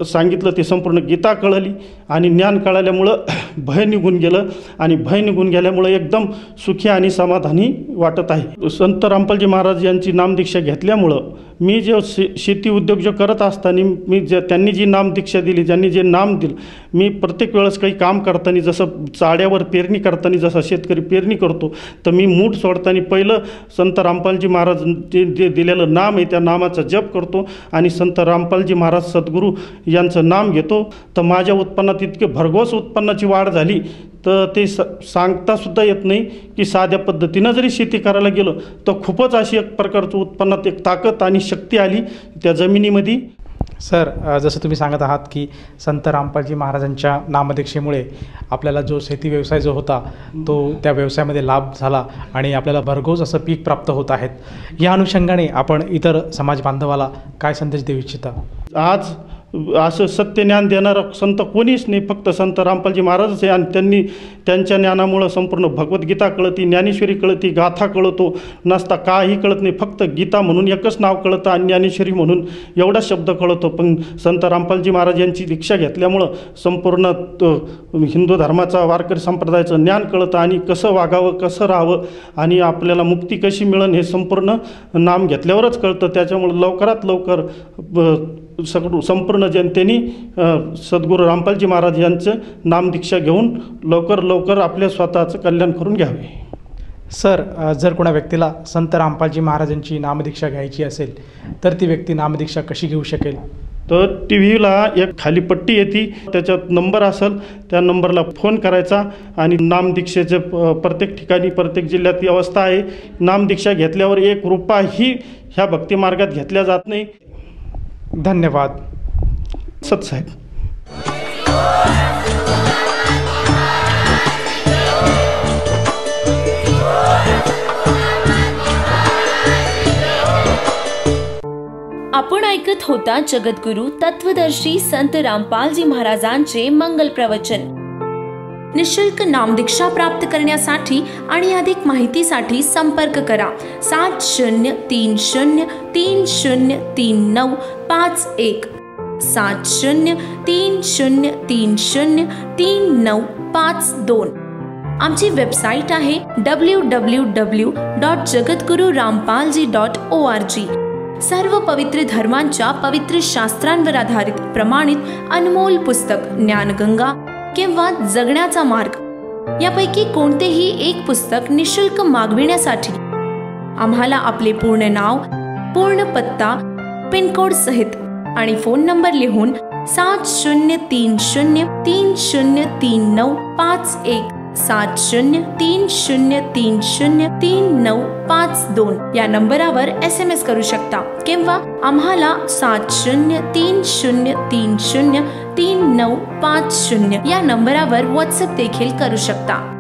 सांगितलं ते संपूर्ण गीता कळली. आणि ज्ञान कळाल्यामुळं भय निघून गेलं, आणि भय निघून गेल्यामुळं एकदम सुखी आणि समाधानी वाटत आहे. संत रामपालजी महाराज यांची नामदीक्षा घेतल्यामुळं मी जे शेती उद्योग जो करत असताना त्यांनी जी नामदीक्षा दिली, ज्यांनी जे नाम दिलं, मी प्रत्येक वेळेस काही काम करताना जसं चाड्यावर पेरणी करताना जसं शेतकरी पेरणी करतो, तर मी मूठ सोडताना पहिलं संत रामपालजी महाराज जे दिलेलं नाम आहे त्या नामाचा जप करतो आणि संत रामपालजी महाराज सद्गुरू यांचं नाम घेतो. तर माझ्या उत्पन्नात इतके भरघोस उत्पन्नाची वाढ झाली तर ते सांगतासुद्धा येत नाही की साध्या पद्धतीनं जरी शेती करायला गेलो तर खूपच अशी एक प्रकारचं उत्पन्नात एक ताकद आणि शक्ती आली त्या जमिनीमध्ये. सर, जसं तुम्ही सांगत आहात की संत रामपालजी महाराजांच्या नामदीक्षेमुळे आपल्याला जो शेती व्यवसाय जो होता तो त्या व्यवसायामध्ये लाभ झाला आणि आपल्याला भरघोस असं पीक प्राप्त होत आहेत. या अनुषंगाने आपण इतर समाज बांधवाला काय संदेश देऊ इच्छिता? आज असं सत्य ज्ञान देणारा संत कोणीच नाही, फक्त संत रामपालजी महाराजच आहे. आणि त्यांच्या ज्ञानामुळं संपूर्ण भगवद्गीता कळती, ज्ञानेश्वरी कळती, गाथा कळतो, नसता काही कळत नाही. फक्त गीता म्हणून एकच नाव कळतं आणि ज्ञानेश्वरी म्हणून एवढा शब्द कळतो. पण संत रामपालजी महाराज यांची दीक्षा घेतल्यामुळं संपूर्ण हिंदू धर्माचा वारकरी संप्रदायाचं ज्ञान कळतं आणि कसं वागावं, कसं राहावं आणि आपल्याला मुक्ती कशी मिळेल हे संपूर्ण नाम घेतल्यावरच कळतं. त्याच्यामुळं लवकरात लवकर संपूर्ण जनतेने सद्गुरू रामपालजी महाराज यांचं नामदीक्षा घेऊन लवकर आपल्या स्वतःचं कल्याण करून घ्यावे. सर, जर कोणा व्यक्तीला संत रामपालजी महाराजांची नामदीक्षा घ्यायची असेल तर ती व्यक्ती नामदीक्षा कशी घेऊ शकेल? तर टी व्हीला एक खाली पट्टी येते, त्याच्यात नंबर असेल, त्या नंबरला फोन करायचा आणि नामदीक्षेचे प्रत्येक ठिकाणी प्रत्येक जिल्ह्यात व्यवस्था आहे. नामदीक्षा घेतल्यावर 1 रुपयाही ह्या भक्तिमार्गात घेतल्या जात नाही. धन्यवाद. सत्साहेब. आपण ऐकत होता जगद्गुरु तत्वदर्शी संत रामपालजी महाराजांचे मंगल प्रवचन. निशुल्क नामदीक्षा प्राप्त करण्यासाठी आणि अधिक माहितीसाठी संपर्क करा 7030303951 7030303952. आमची वेबसाईट आहे www.jagadgururampalji.org. सर्व पवित्र धर्मांच्या पवित्र शास्त्रांवर आधारित प्रमाणित अनमोल पुस्तक ज्ञानगंगा किंवा जगण्याचा मार्ग यापैकी कोणतेही एक पुस्तक निशुल्क मागविण्यासाठी आम्हाला आपले पूर्ण नाव, पूर्ण पत्ता, पिनकोड सहित आणि फोन नंबर लिहून 7030303951 7030303952 या नंबरावर SMS करू शकता किंवा आम्हाला 7030303950 या नंबरावर WhatsApp देखील करू शकता.